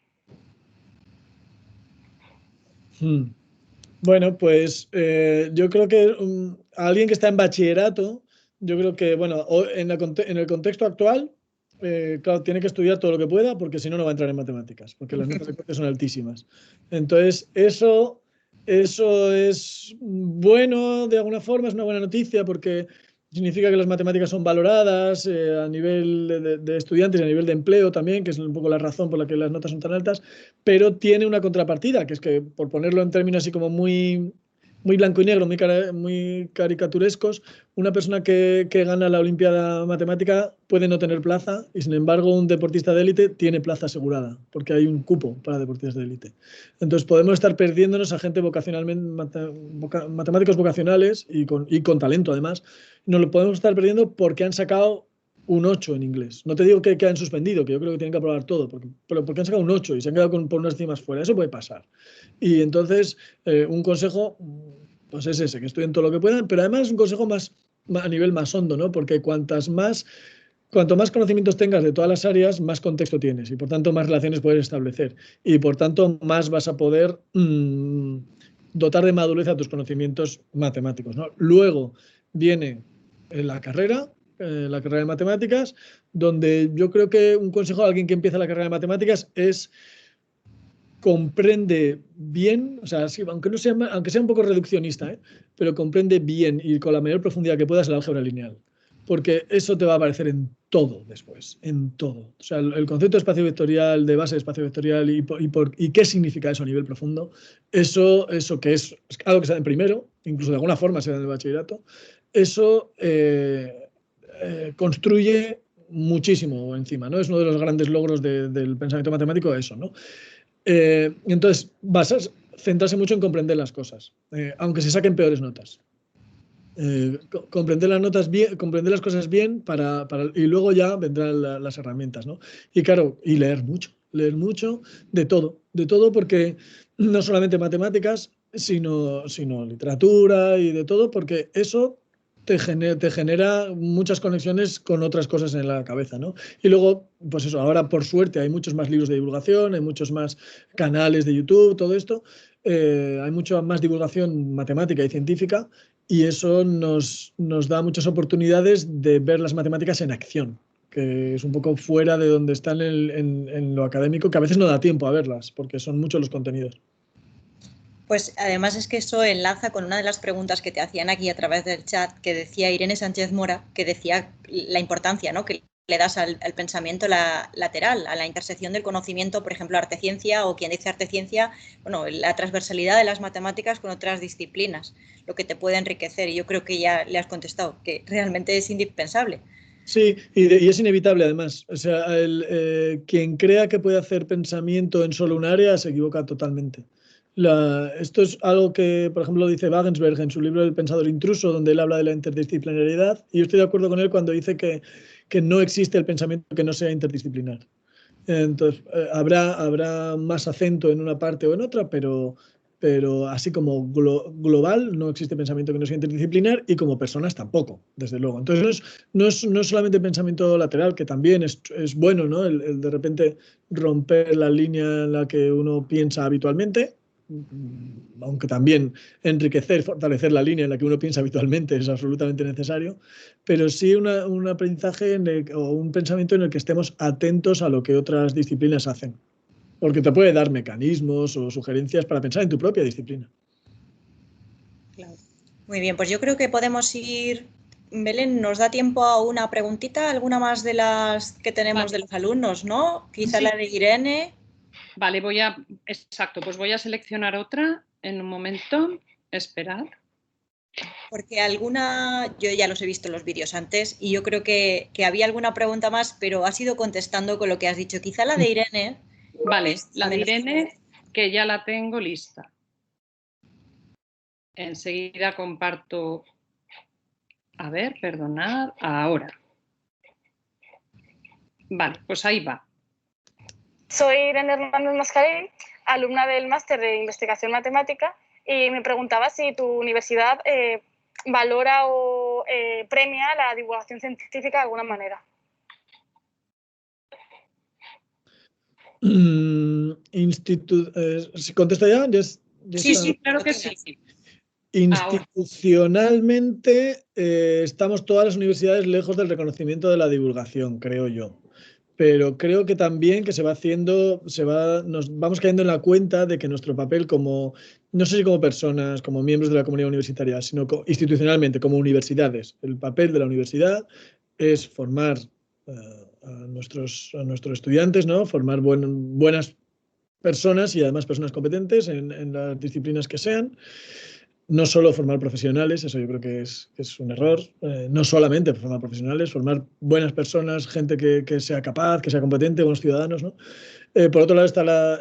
Bueno, pues yo creo que alguien que está en bachillerato, yo creo que, bueno, en el contexto actual, claro, tiene que estudiar todo lo que pueda porque si no, no va a entrar en matemáticas, porque las notas de corte son altísimas. Entonces, eso es bueno de alguna forma, es una buena noticia porque significa que las matemáticas son valoradas a nivel de estudiantes y a nivel de empleo también, que es un poco la razón por la que las notas son tan altas, pero tiene una contrapartida, que es que, por ponerlo en términos así como muy muy blanco y negro, muy caricaturescos. Una persona que gana la Olimpiada Matemática puede no tener plaza y, sin embargo, un deportista de élite tiene plaza asegurada, porque hay un cupo para deportistas de élite. Entonces, podemos estar perdiéndonos a gente matemáticos vocacionales y con talento, además. Nos lo podemos estar perdiendo porque han sacado un 8 en inglés. No te digo que han suspendido, que yo creo que tienen que aprobar todo, pero porque han sacado un 8 y se han quedado por unas cimas fuera. Eso puede pasar. Y entonces, un consejo, pues es ese, que estudien todo lo que puedan, pero además es un consejo a nivel más hondo, ¿no? Porque cuanto más conocimientos tengas de todas las áreas, más contexto tienes y, por tanto, más relaciones puedes establecer. Y, por tanto, más vas a poder dotar de madurez a tus conocimientos matemáticos, ¿no? Luego viene la carrera de matemáticas, donde yo creo que un consejo a alguien que empieza la carrera de matemáticas es comprende bien, o sea, aunque sea un poco reduccionista, pero comprende bien y con la mayor profundidad que puedas el álgebra lineal, porque eso te va a aparecer en todo después, en todo. O sea, el concepto de espacio vectorial, de base de espacio vectorial y qué significa eso a nivel profundo, eso que es algo que se da en primero, incluso de alguna forma se da en el bachillerato, eso construye muchísimo encima, ¿no? Es uno de los grandes logros del pensamiento matemático, eso, ¿no? Entonces, vas a centrarse mucho en comprender las cosas, aunque se saquen peores notas. Comprender las notas bien, comprender las cosas bien y luego ya vendrán las herramientas, ¿no? Y claro, y leer mucho de todo, porque no solamente matemáticas, sino literatura y de todo, porque eso te genera muchas conexiones con otras cosas en la cabeza, ¿no? Y luego, pues eso, ahora por suerte hay muchos más libros de divulgación, hay muchos más canales de YouTube, todo esto, hay mucha más divulgación matemática y científica, y eso nos da muchas oportunidades de ver las matemáticas en acción, que es un poco fuera de donde están en lo académico, que a veces no da tiempo a verlas, porque son muchos los contenidos. Pues además es que eso enlaza con una de las preguntas que te hacían aquí a través del chat, que decía Irene Sánchez Mora, que decía la importancia, ¿no?, que le das al pensamiento lateral, a la intersección del conocimiento, por ejemplo, arteciencia, o quien dice arteciencia, bueno, la transversalidad de las matemáticas con otras disciplinas, lo que te puede enriquecer. Y yo creo que ya le has contestado, que realmente es indispensable. Sí, y es inevitable además. O sea, quien crea que puede hacer pensamiento en solo un área se equivoca totalmente. Esto es algo que, por ejemplo, dice Wagensberg en su libro El pensador intruso, donde él habla de la interdisciplinariedad, y yo estoy de acuerdo con él cuando dice que no existe el pensamiento que no sea interdisciplinar. Entonces, habrá más acento en una parte o en otra, pero así como global no existe pensamiento que no sea interdisciplinar, y como personas tampoco, desde luego. Entonces no es solamente pensamiento lateral, que también es bueno, ¿no? El de repente romper la línea en la que uno piensa habitualmente, aunque también enriquecer, fortalecer la línea en la que uno piensa habitualmente es absolutamente necesario, pero sí un aprendizaje o un pensamiento en el que estemos atentos a lo que otras disciplinas hacen, porque te puede dar mecanismos o sugerencias para pensar en tu propia disciplina. Claro. Muy bien, pues yo creo que podemos ir. Belén, ¿nos da tiempo a una preguntita? ¿Alguna más de las que tenemos de los alumnos, no? Quizá sí. La de Irene. Vale, pues voy a seleccionar otra en un momento. Esperad. Porque yo ya los he visto en los vídeos antes y yo creo que había alguna pregunta más, pero has ido contestando con lo que has dicho. Quizá la de Irene. Vale, la de Irene, que ya la tengo lista. Enseguida comparto. A ver, perdonad, ahora. Vale, pues ahí va. Soy Irene Hernández Mascarell, alumna del Máster de Investigación Matemática, y me preguntaba si tu universidad valora o premia la divulgación científica de alguna manera. ¿Contesto ya? Sí, claro que sí. Institucionalmente estamos todas las universidades lejos del reconocimiento de la divulgación, creo yo. Pero creo que también que nos vamos cayendo en la cuenta de que nuestro papel como, no sé si como personas, como miembros de la comunidad universitaria, sino institucionalmente, como universidades, el papel de la universidad es formar a nuestros estudiantes, ¿no? Formar buenas personas y además personas competentes en las disciplinas que sean. no solo formar profesionales, eso yo creo que es un error, no solamente formar profesionales, formar buenas personas, gente que sea capaz, que sea competente, buenos ciudadanos, ¿no? Por otro lado está la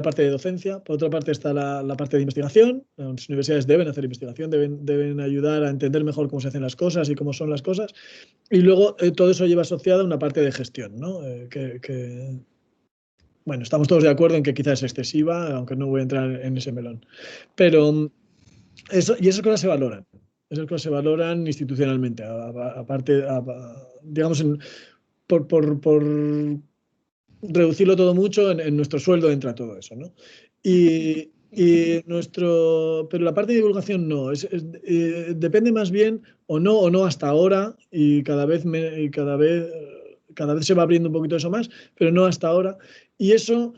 parte de docencia, por otra parte está la parte de investigación. Las universidades deben hacer investigación, deben ayudar a entender mejor cómo se hacen las cosas y cómo son las cosas. Y luego todo eso lleva asociado a una parte de gestión, ¿no? Bueno, estamos todos de acuerdo en que quizás es excesiva, aunque no voy a entrar en ese melón. Pero esas cosas se valoran. Esas cosas se valoran institucionalmente, aparte, digamos, por reducirlo todo mucho, en nuestro sueldo entra todo eso, ¿no? Pero la parte de divulgación no, depende más bien o no hasta ahora, y cada vez se va abriendo un poquito eso más, pero no hasta ahora, y eso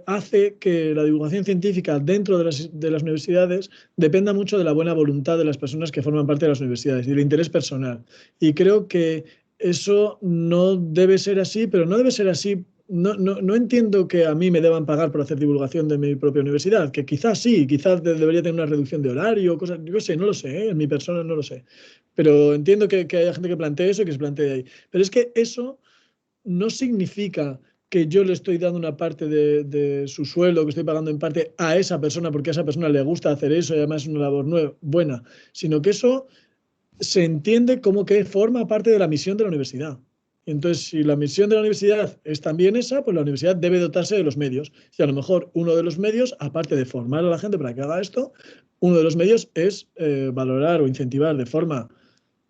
hace que la divulgación científica dentro de las universidades dependa mucho de la buena voluntad de las personas que forman parte de las universidades y del interés personal. Y creo que eso no debe ser así, pero no debe ser así. No entiendo que a mí me deban pagar por hacer divulgación de mi propia universidad, que quizás sí, quizás debería tener una reducción de horario, cosas, yo sé, no lo sé, en mi persona no lo sé. Pero entiendo que haya gente que plantee eso y que se plantee ahí. Pero es que eso no significa que yo le estoy dando una parte de su sueldo, que estoy pagando en parte a esa persona porque a esa persona le gusta hacer eso y además es una labor buena, sino que eso se entiende como que forma parte de la misión de la universidad. Entonces, si la misión de la universidad es también esa, pues la universidad debe dotarse de los medios. Y a lo mejor uno de los medios, aparte de formar a la gente para que haga esto, uno de los medios es valorar o incentivar de forma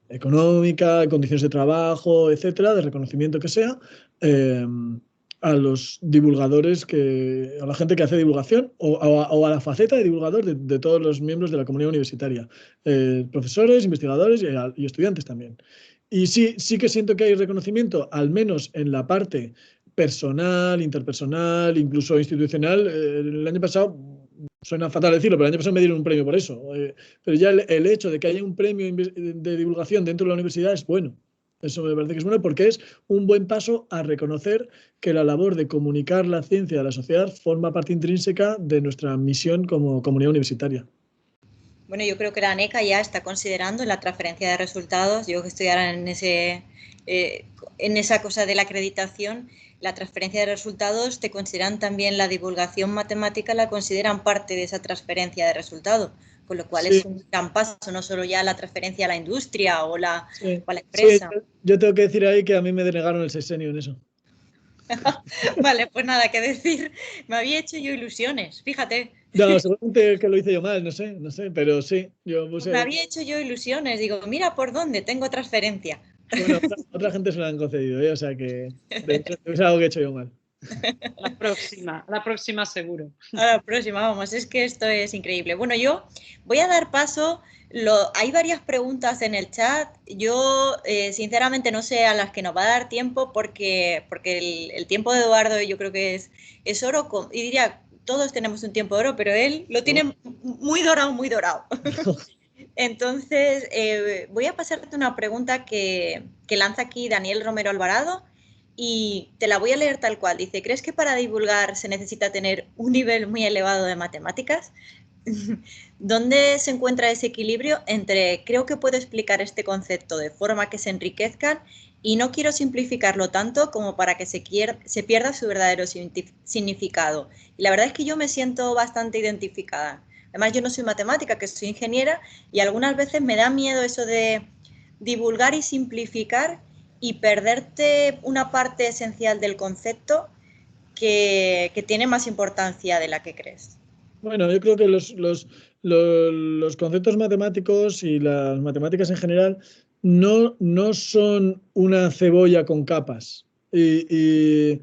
económica, condiciones de trabajo, etcétera, de reconocimiento que sea, a los divulgadores, a la gente que hace divulgación o a la faceta de divulgador de todos los miembros de la comunidad universitaria, profesores, investigadores y estudiantes también. Y sí que siento que hay reconocimiento, al menos en la parte personal, interpersonal, incluso institucional. El año pasado, suena fatal decirlo, pero el año pasado me dieron un premio por eso. Pero ya el hecho de que haya un premio de divulgación dentro de la universidad es bueno. Eso me parece que es bueno porque es un buen paso a reconocer que la labor de comunicar la ciencia a la sociedad forma parte intrínseca de nuestra misión como comunidad universitaria. Bueno, yo creo que la ANECA ya está considerando la transferencia de resultados. Yo que estoy ahora en esa cosa de la acreditación, la transferencia de resultados, te consideran también la divulgación matemática, la consideran parte de esa transferencia de resultados. Con lo cual es un gran paso, no solo ya la transferencia a la industria o a la empresa. Sí, yo tengo que decir ahí que a mí me denegaron el sexenio en eso. Vale, pues nada que decir. Me había hecho yo ilusiones, fíjate. No, seguramente que lo hice yo mal, no sé, pero sí. Me había hecho yo ilusiones, digo, mira por dónde tengo transferencia. Bueno, otra gente se lo han concedido, o sea que es algo que he hecho yo mal. La próxima seguro. A la próxima, vamos, es que esto es increíble. Bueno, yo voy a dar paso, hay varias preguntas en el chat, yo sinceramente no sé a las que nos va a dar tiempo porque el tiempo de Eduardo yo creo que es oro, y diría, todos tenemos un tiempo de oro, pero él lo tiene muy dorado, muy dorado. Entonces, voy a pasarte una pregunta que lanza aquí Daniel Romero Alvarado. Y te la voy a leer tal cual. Dice, ¿crees que para divulgar se necesita tener un nivel muy elevado de matemáticas? ¿Dónde se encuentra ese equilibrio entre creo que puedo explicar este concepto de forma que se enriquezcan y no quiero simplificarlo tanto como para que se pierda su verdadero significado? Y la verdad es que yo me siento bastante identificada. Además, yo no soy matemática, que soy ingeniera, y algunas veces me da miedo eso de divulgar y simplificar y perderte una parte esencial del concepto que tiene más importancia de la que crees. Bueno, yo creo que los conceptos matemáticos y las matemáticas en general no son una cebolla con capas y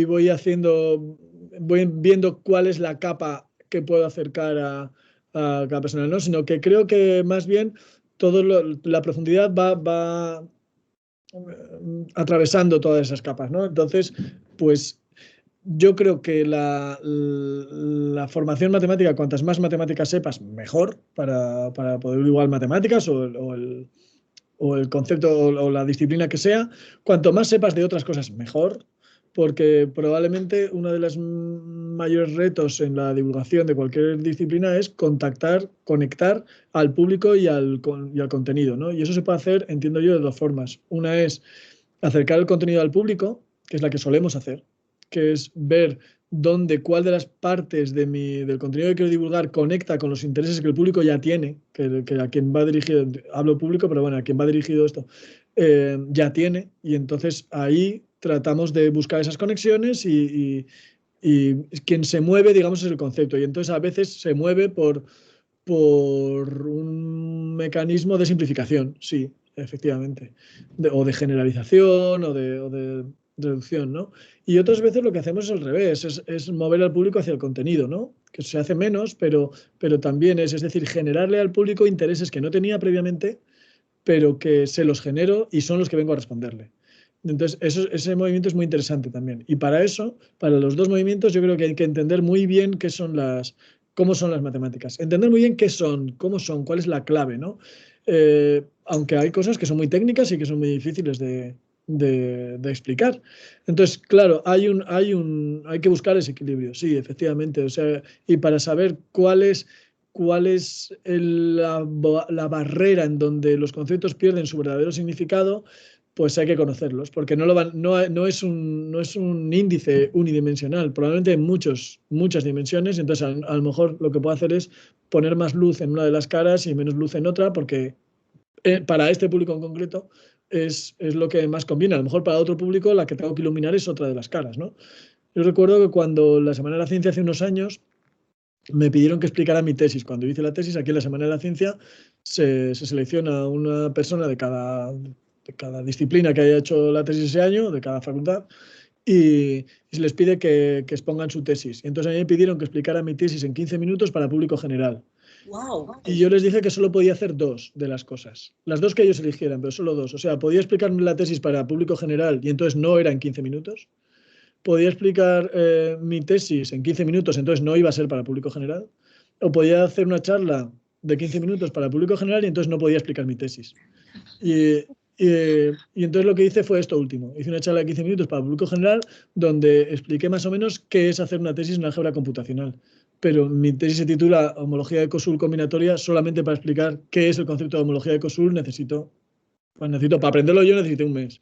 voy viendo cuál es la capa que puedo acercar a cada persona, ¿no? Sino que creo que más bien la profundidad va atravesando todas esas capas, ¿no? Entonces, pues yo creo que la formación matemática, cuantas más matemáticas sepas, mejor para poder igual matemáticas o el concepto o la disciplina que sea. Cuanto más sepas de otras cosas, mejor, porque probablemente uno de los mayores retos en la divulgación de cualquier disciplina es conectar al público y al contenido, ¿no? Y eso se puede hacer, entiendo yo, de dos formas. Una es acercar el contenido al público, que es la que solemos hacer, que es ver cuál de las partes del contenido que quiero divulgar conecta con los intereses que el público ya tiene, que a quien va dirigido, hablo público, pero bueno, a quien va dirigido esto, ya tiene, y entonces ahí tratamos de buscar esas conexiones y quien se mueve, digamos, es el concepto, y entonces a veces se mueve por un mecanismo de simplificación, sí, efectivamente, o de generalización o de reducción, ¿no? Y otras veces lo que hacemos es al revés, es mover al público hacia el contenido, ¿no? Que se hace menos, pero también es decir, generarle al público intereses que no tenía previamente, pero que se los genero y son los que vengo a responderle. Entonces, ese movimiento es muy interesante también. Y para eso, para los dos movimientos, yo creo que hay que entender muy bien cómo son las matemáticas. Entender muy bien qué son, cómo son, cuál es la clave, ¿no? Aunque hay cosas que son muy técnicas y que son muy difíciles de explicar. Entonces, claro, hay que buscar ese equilibrio, sí, efectivamente. O sea, y para saber cuál es la barrera en donde los conceptos pierden su verdadero significado, pues hay que conocerlos, porque no es un índice unidimensional, probablemente hay muchas dimensiones, entonces a lo mejor lo que puedo hacer es poner más luz en una de las caras y menos luz en otra, porque para este público en concreto es lo que más conviene. A lo mejor para otro público la que tengo que iluminar es otra de las caras, ¿no? Yo recuerdo que cuando la Semana de la Ciencia hace unos años me pidieron que explicara mi tesis. Cuando hice la tesis, aquí en la Semana de la Ciencia se selecciona a una persona de cada disciplina que haya hecho la tesis ese año, de cada facultad, y se les pide que expongan su tesis. Y entonces a mí me pidieron que explicara mi tesis en 15 minutos para público general. Wow. Y yo les dije que solo podía hacer dos de las cosas. Las dos que ellos eligieran, pero solo dos. O sea, podía explicarme la tesis para público general y entonces no era en 15 minutos. Podía explicar mi tesis en 15 minutos, entonces no iba a ser para público general. O podía hacer una charla de 15 minutos para público general y entonces no podía explicar mi tesis. Y entonces lo que hice fue esto último. Hice una charla de 15 minutos para público general donde expliqué más o menos qué es hacer una tesis en álgebra computacional. Pero mi tesis se titula Homología de Kosul combinatoria. Solamente para explicar qué es el concepto de homología de Kosul necesito para aprenderlo yo necesité un mes.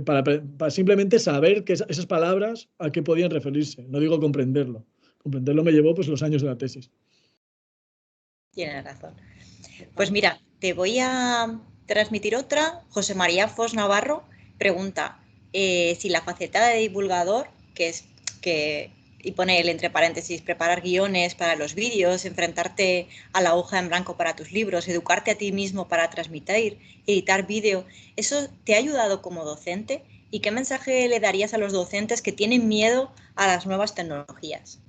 Para simplemente saber que esas palabras a qué podían referirse. No digo comprenderlo. Comprenderlo me llevó pues los años de la tesis. Tienes razón. Pues mira, te voy a transmitir otra. José María Fos Navarro pregunta si la faceta de divulgador, y pone entre paréntesis, preparar guiones para los vídeos, enfrentarte a la hoja en blanco para tus libros, educarte a ti mismo para transmitir, editar vídeo, ¿eso te ha ayudado como docente? ¿Y qué mensaje le darías a los docentes que tienen miedo a las nuevas tecnologías?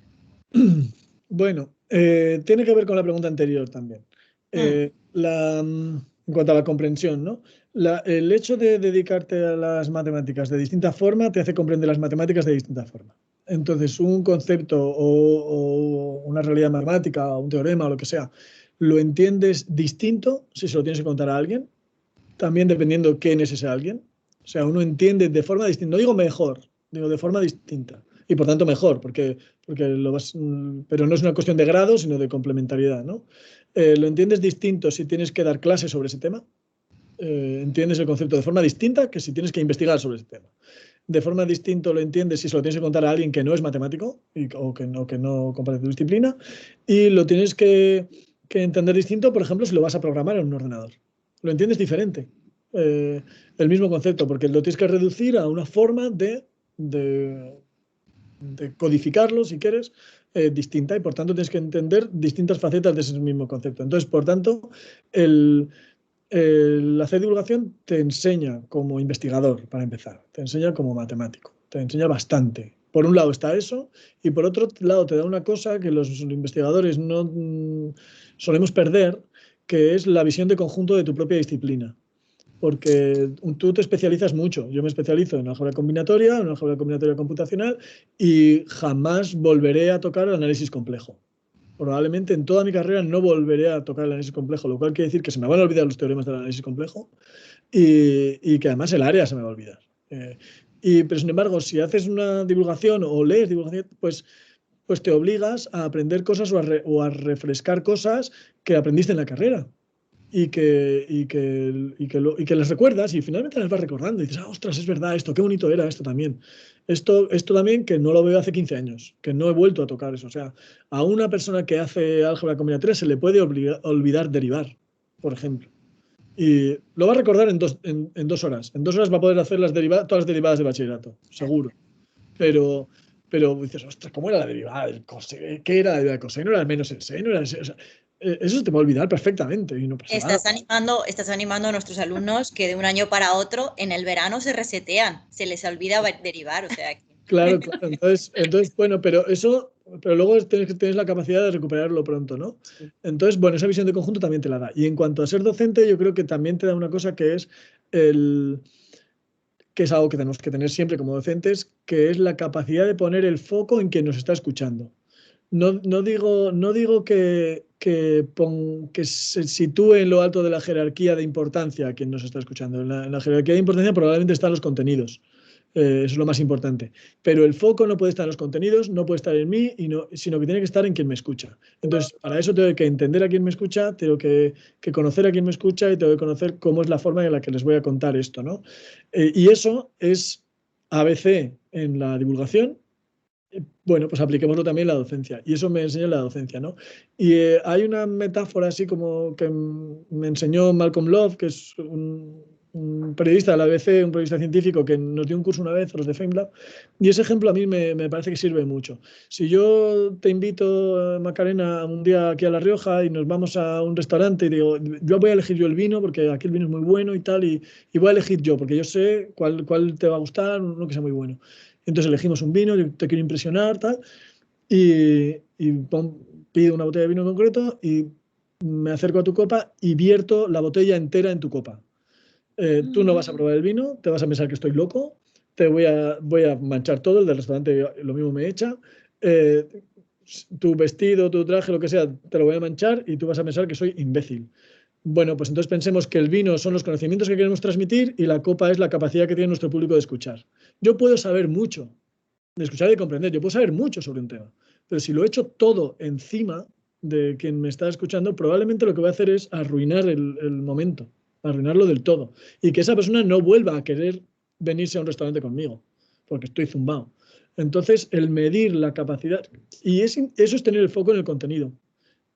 Bueno, tiene que ver con la pregunta anterior también. En cuanto a la comprensión, ¿no? El hecho de dedicarte a las matemáticas de distinta forma te hace comprender las matemáticas de distinta forma. Entonces, un concepto o una realidad matemática o un teorema o lo que sea, lo entiendes distinto si se lo tienes que contar a alguien, también dependiendo quién es ese alguien. O sea, uno entiende de forma distinta, no digo mejor, digo de forma distinta. Y por tanto mejor, pero no es una cuestión de grado, sino de complementariedad, ¿no? Lo entiendes distinto si tienes que dar clases sobre ese tema. Entiendes el concepto de forma distinta que si tienes que investigar sobre ese tema. De forma distinta lo entiendes si se lo tienes que contar a alguien que no es matemático o que no comparte tu disciplina, y lo tienes que entender distinto, por ejemplo, si lo vas a programar en un ordenador. Lo entiendes diferente. El mismo concepto, porque lo tienes que reducir a una forma de codificarlo, si quieres, distinta, y por tanto tienes que entender distintas facetas de ese mismo concepto. Entonces, por tanto, el hacer divulgación te enseña como investigador, para empezar, te enseña como matemático, te enseña bastante. Por un lado está eso, y por otro lado te da una cosa que los investigadores no solemos perder, que es la visión de conjunto de tu propia disciplina. Porque tú te especializas mucho. Yo me especializo en álgebra combinatoria, computacional, y jamás volveré a tocar el análisis complejo. Probablemente en toda mi carrera no volveré a tocar el análisis complejo, lo cual quiere decir que se me van a olvidar los teoremas del análisis complejo y que además el área se me va a olvidar. Pero sin embargo, si haces una divulgación o lees divulgación, pues te obligas a aprender cosas o a refrescar cosas que aprendiste en la carrera. Y que les recuerdas y finalmente las vas recordando y dices, ostras, es verdad esto, qué bonito era esto también. Esto también que no lo veo hace 15 años, que no he vuelto a tocar eso. O sea, a una persona que hace álgebra combinatorial se le puede olvidar derivar, por ejemplo. Y lo va a recordar en 2 horas. En 2 horas va a poder hacer todas las derivadas de bachillerato, seguro. Pero dices, ostras, ¿cómo era la derivada del coseno? ¿Qué era la derivada del coseno? ¿Era el menos el seno? O sea, eso se te va a olvidar perfectamente y no pasa nada. Estás animando a nuestros alumnos que de un año para otro, en el verano se resetean, se les olvida derivar, o sea... Claro. Entonces, bueno, pero luego tienes la capacidad de recuperarlo pronto, ¿no? Entonces, bueno, esa visión de conjunto también te la da. Y en cuanto a ser docente, yo creo que también te da una cosa que es que es algo que tenemos que tener siempre como docentes, que es la capacidad de poner el foco en quien nos está escuchando. No digo que se sitúe en lo alto de la jerarquía de importancia a quien nos está escuchando. En la jerarquía de importancia probablemente están los contenidos. Eso es lo más importante. Pero el foco no puede estar en los contenidos, no puede estar en mí, sino que tiene que estar en quien me escucha. Entonces, para eso tengo que entender a quién me escucha, tengo que conocer a quién me escucha y tengo que conocer cómo es la forma en la que les voy a contar esto, ¿no? Y eso es ABC en la divulgación. Bueno, pues apliquémoslo también en la docencia. Y eso me enseña la docencia, ¿no? Y hay una metáfora así como que me enseñó Malcolm Love, que es un periodista de la BBC, un periodista científico que nos dio un curso una vez a los de FameLab, y ese ejemplo a mí me parece que sirve mucho. Si yo te invito, Macarena, un día aquí a La Rioja y nos vamos a un restaurante y digo, yo voy a elegir yo el vino porque aquí el vino es muy bueno y tal, y voy a elegir yo porque yo sé cuál te va a gustar, uno que sea muy bueno. Entonces elegimos un vino, yo te quiero impresionar, tal, y pido una botella de vino en concreto y me acerco a tu copa y vierto la botella entera en tu copa. Tú no vas a probar el vino, te vas a pensar que estoy loco, te voy a manchar todo, el del restaurante lo mismo me echa, tu vestido, tu traje, lo que sea, te lo voy a manchar y tú vas a pensar que soy imbécil. Bueno, pues entonces pensemos que el vino son los conocimientos que queremos transmitir y la copa es la capacidad que tiene nuestro público de escuchar. Yo puedo saber mucho, de escuchar y de comprender, yo puedo saber mucho sobre un tema, pero si lo echo todo encima de quien me está escuchando, probablemente lo que voy a hacer es arruinar el momento, arruinarlo del todo, y que esa persona no vuelva a querer venirse a un restaurante conmigo, porque estoy zumbado. Entonces, el medir la capacidad, y eso es tener el foco en el contenido.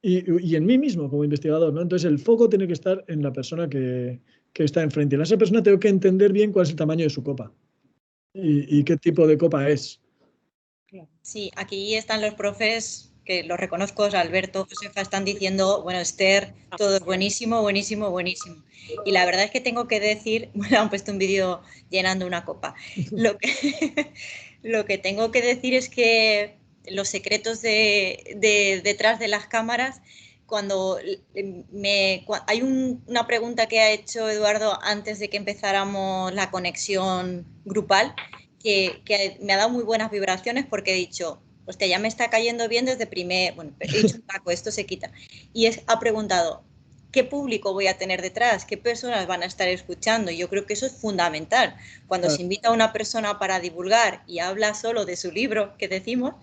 Y en mí mismo como investigador, ¿no? Entonces el foco tiene que estar en la persona que está enfrente. En esa persona tengo que entender bien cuál es el tamaño de su copa y qué tipo de copa es. Sí, aquí están los profes, que los reconozco, Alberto, Josefa, están diciendo, bueno, Esther, todo es buenísimo, buenísimo, buenísimo. Y la verdad es que tengo que decir, bueno, han puesto un vídeo llenando una copa. Lo que tengo que decir es que los secretos detrás de las cámaras, cuando hay una pregunta que ha hecho Eduardo antes de que empezáramos la conexión grupal, que me ha dado muy buenas vibraciones porque he dicho, hostia, ya me está cayendo bien desde bueno, he dicho un taco, esto se quita. Y ha preguntado, ¿qué público voy a tener detrás? ¿Qué personas van a estar escuchando? Y yo creo que eso es fundamental. Cuando se invita a una persona para divulgar y habla solo de su libro, que decimos,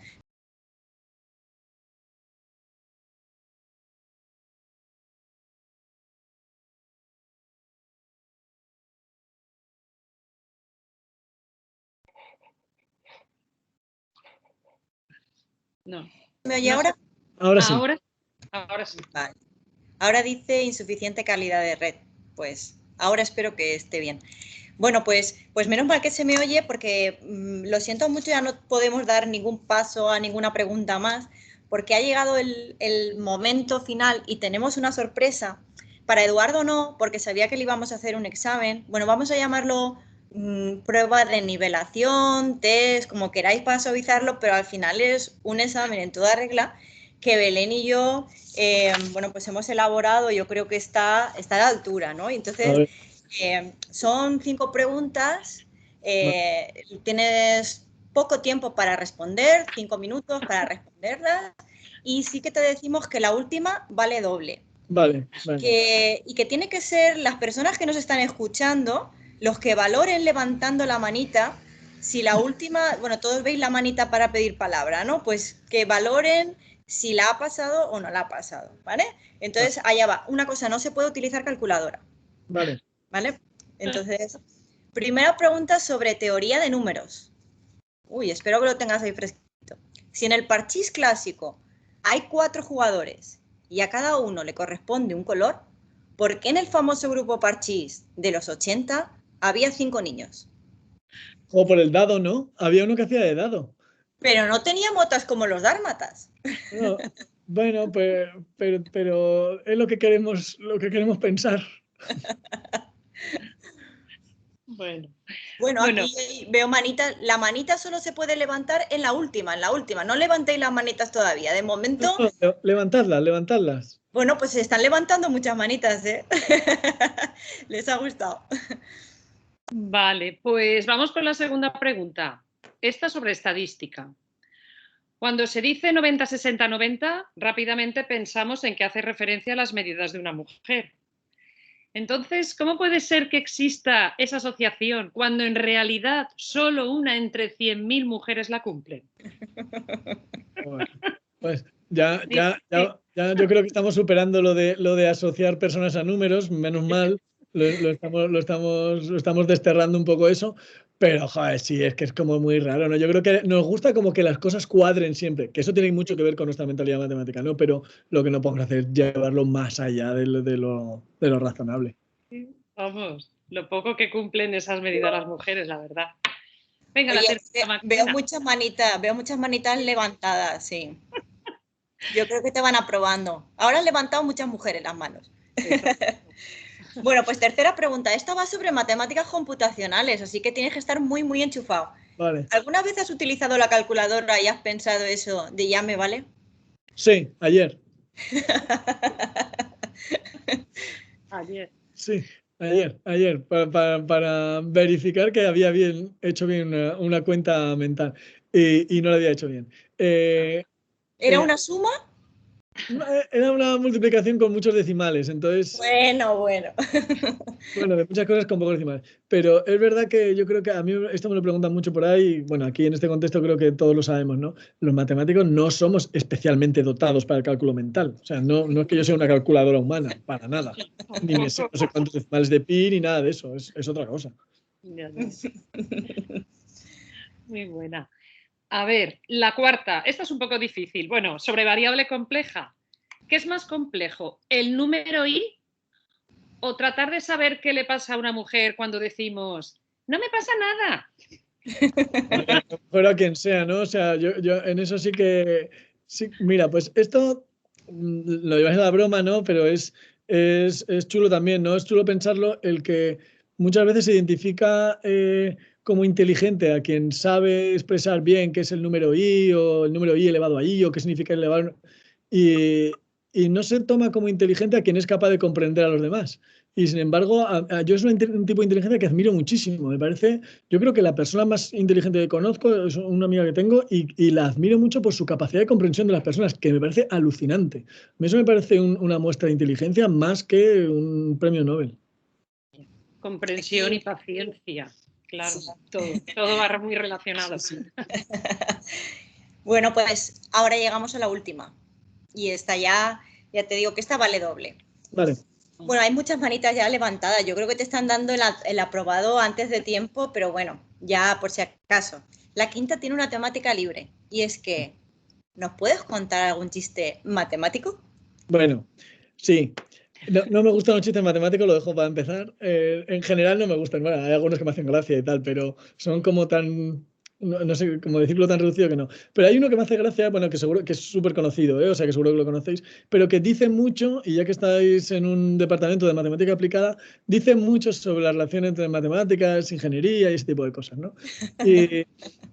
No. ¿me oye ahora? Ahora sí. Ahora sí. Vale. Ahora dice insuficiente calidad de red. Pues ahora espero que esté bien. Bueno, pues menos mal que se me oye porque lo siento mucho, ya no podemos dar ningún paso a ninguna pregunta más porque ha llegado el momento final y tenemos una sorpresa. Para Eduardo no, porque sabía que le íbamos a hacer un examen. Bueno, vamos a llamarlo prueba de nivelación, test, como queráis para suavizarlo, pero al final es un examen en toda regla que Belén y yo, bueno, pues hemos elaborado, yo creo que está a la altura, ¿no? Entonces, son 5 preguntas, tienes poco tiempo para responder, 5 minutos para responderlas, y sí que te decimos que la última vale doble. Vale. Y que tiene que ser las personas que nos están escuchando los que valoren levantando la manita si la última, bueno, todos veis la manita para pedir palabra, ¿no? Pues que valoren si la ha pasado o no la ha pasado, ¿vale? Entonces, allá va. Una cosa, no se puede utilizar calculadora. Vale. ¿Vale? Entonces, primera pregunta sobre teoría de números. Uy, espero que lo tengas ahí fresquito. Si en el parchís clásico hay 4 jugadores y a cada uno le corresponde un color, ¿por qué en el famoso grupo parchís de los 80 había 5 niños? O por el dado, ¿no? Había uno que hacía de dado. Pero no tenía motas como los dálmatas. No, bueno, pero es lo que queremos pensar. Bueno, Aquí veo manitas. La manita solo se puede levantar en la última. No levantéis las manitas todavía. De momento, No, levantadlas. bueno, pues se están levantando muchas manitas, ¿eh? Les ha gustado. Vale, pues vamos con la segunda pregunta. Esta sobre estadística. Cuando se dice 90, 60, 90, rápidamente pensamos en que hace referencia a las medidas de una mujer. Entonces, ¿cómo puede ser que exista esa asociación cuando en realidad solo una entre 100.000 mujeres la cumplen? Bueno, pues ya yo creo que estamos superando lo de asociar personas a números, menos mal, lo estamos desterrando un poco eso, pero joder, sí, es que es como muy raro, ¿no? Yo creo que nos gusta como que las cosas cuadren siempre, que eso tiene mucho que ver con nuestra mentalidad matemática, ¿no? Pero lo que no podemos hacer es llevarlo más allá de lo razonable. Vamos, lo poco que cumplen esas medidas las mujeres, la verdad. Venga, Oye, la tercera veo muchas manitas levantadas, sí. Yo creo que te van aprobando. Ahora han levantado muchas mujeres las manos. Bueno, pues tercera pregunta. Esta va sobre matemáticas computacionales, así que tienes que estar muy, muy enchufado. Vale. ¿Alguna vez has utilizado la calculadora y has pensado eso de ya me vale? Sí, ayer. Sí, ayer, para verificar que había hecho bien una cuenta mental y no la había hecho bien. ¿Era una suma? Era una multiplicación con muchos decimales, entonces... Bueno. Bueno, de muchas cosas con pocos decimales. Pero es verdad que yo creo que a mí esto me lo preguntan mucho por ahí. Bueno, aquí en este contexto creo que todos lo sabemos, ¿no? Los matemáticos no somos especialmente dotados para el cálculo mental. O sea, no es que yo sea una calculadora humana, para nada. Ni me sé no sé cuántos decimales de pi, ni nada de eso. Es otra cosa. Muy buena. A ver, la cuarta. Esta es un poco difícil. Bueno, sobre variable compleja. ¿Qué es más complejo? ¿El número i o tratar de saber qué le pasa a una mujer cuando decimos no me pasa nada? Pero a quien sea, ¿no? O sea, yo en eso sí que... Sí, mira, pues esto lo llevas a la broma, ¿no? Pero es chulo también, ¿no? Es chulo pensarlo el que muchas veces se identifica como inteligente a quien sabe expresar bien qué es el número i o el número i elevado a i o qué significa elevar y no se toma como inteligente a quien es capaz de comprender a los demás. Y sin embargo, yo es un tipo de inteligencia que admiro muchísimo. Me parece, yo creo que la persona más inteligente que conozco es una amiga que tengo y la admiro mucho por su capacidad de comprensión de las personas, que me parece alucinante. Eso me parece una muestra de inteligencia más que un premio Nobel. Comprensión y paciencia. Claro, todo va muy relacionado. Bueno, pues ahora llegamos a la última. Y esta ya te digo que esta vale doble. Vale. Bueno, hay muchas manitas ya levantadas. Yo creo que te están dando el aprobado antes de tiempo, pero bueno, ya por si acaso. La quinta tiene una temática libre y es que, ¿nos puedes contar algún chiste matemático? Bueno, sí. No me gustan los chistes matemáticos, lo dejo para empezar. En general no me gustan. Bueno, hay algunos que me hacen gracia y tal, pero son como tan... No sé cómo decirlo tan reducido que no. Pero hay uno que me hace gracia, bueno, que seguro que es súper conocido, o sea, que seguro que lo conocéis, pero que dice mucho, y ya que estáis en un departamento de matemática aplicada, dice mucho sobre la relación entre matemáticas, ingeniería y ese tipo de cosas, ¿no? Y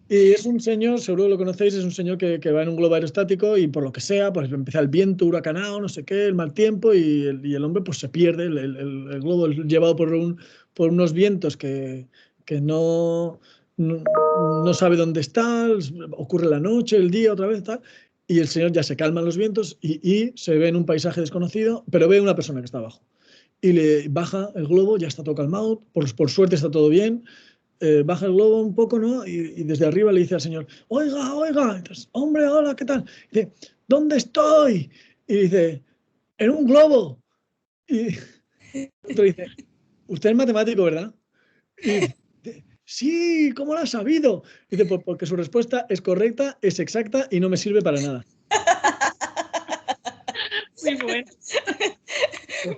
es un señor, seguro que lo conocéis, es un señor que va en un globo aerostático y por lo que sea, pues empieza el viento huracanado, no sé qué, el mal tiempo y el hombre pues se pierde, el globo es llevado por unos vientos que no sabe dónde está, ocurre la noche, el día, otra vez, tal, y el señor ya se calman los vientos y se ve en un paisaje desconocido, pero ve una persona que está abajo. Y le baja el globo, ya está todo calmado, por suerte está todo bien, baja el globo un poco, ¿no? Y desde arriba le dice al señor, oiga, oiga. Entonces, hombre, hola, ¿qué tal? Dice, ¿dónde estoy? Y dice, en un globo. Y otro dice, usted es matemático, ¿verdad? Y dice, sí, ¿cómo lo has sabido? Dice, pues porque su respuesta es correcta, es exacta y no me sirve para nada. Muy bueno.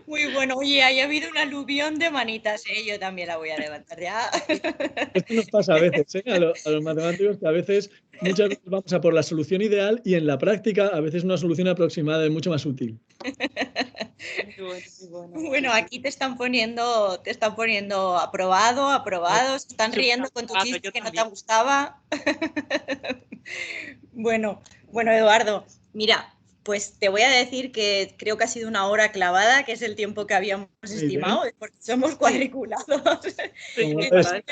Muy bueno. Oye, ahí ha habido un aluvión de manitas, ¿eh? Yo también la voy a levantar ya. Esto nos pasa a veces, ¿eh? A los matemáticos, que a veces, muchas veces vamos a por la solución ideal y en la práctica a veces una solución aproximada es mucho más útil. Muy bueno, muy bueno. Bueno, aquí te están poniendo aprobado, aprobado, se están riendo con tu chiste Yo que no te también. gustaba. Bueno, Eduardo, mira, pues te voy a decir que creo que ha sido una hora clavada, que es el tiempo que habíamos Muy bien. estimado, porque somos cuadriculados. Sí, Como ¿verdad?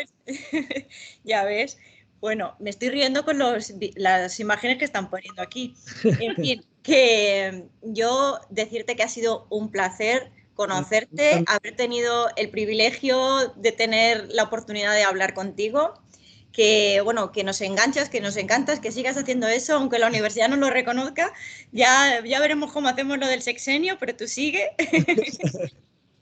Ya ves. Bueno, me estoy riendo con las imágenes que están poniendo aquí. En fin, que yo decirte que ha sido un placer conocerte, haber tenido el privilegio de tener la oportunidad de hablar contigo, que bueno, que nos enganchas, que nos encantas, que sigas haciendo eso, aunque la universidad no lo reconozca. Ya veremos cómo hacemos lo del sexenio, pero tú sigue.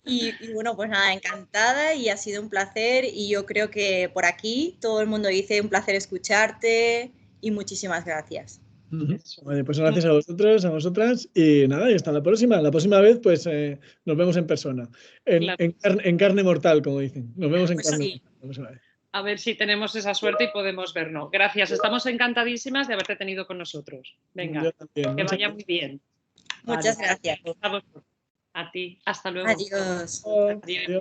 Y bueno, pues nada, encantada y ha sido un placer y yo creo que por aquí todo el mundo dice un placer escucharte y muchísimas gracias. Vale, pues gracias a vosotros, a vosotras y nada, y hasta la próxima. La próxima vez pues nos vemos en persona, Claro. en carne mortal, como dicen. Nos vemos en Pues carne sí. mortal la próxima vez. A ver si tenemos esa suerte y podemos vernos. Gracias, estamos encantadísimas de haberte tenido con nosotros. Venga, Yo también. que Muchas vaya muy bien. Muchas Vale. gracias. A ti, hasta luego. Adiós. gracias.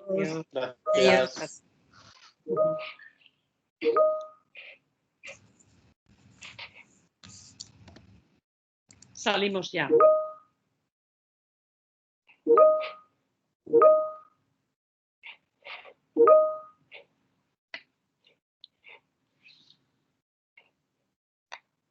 Adiós. Adiós. Salimos ya.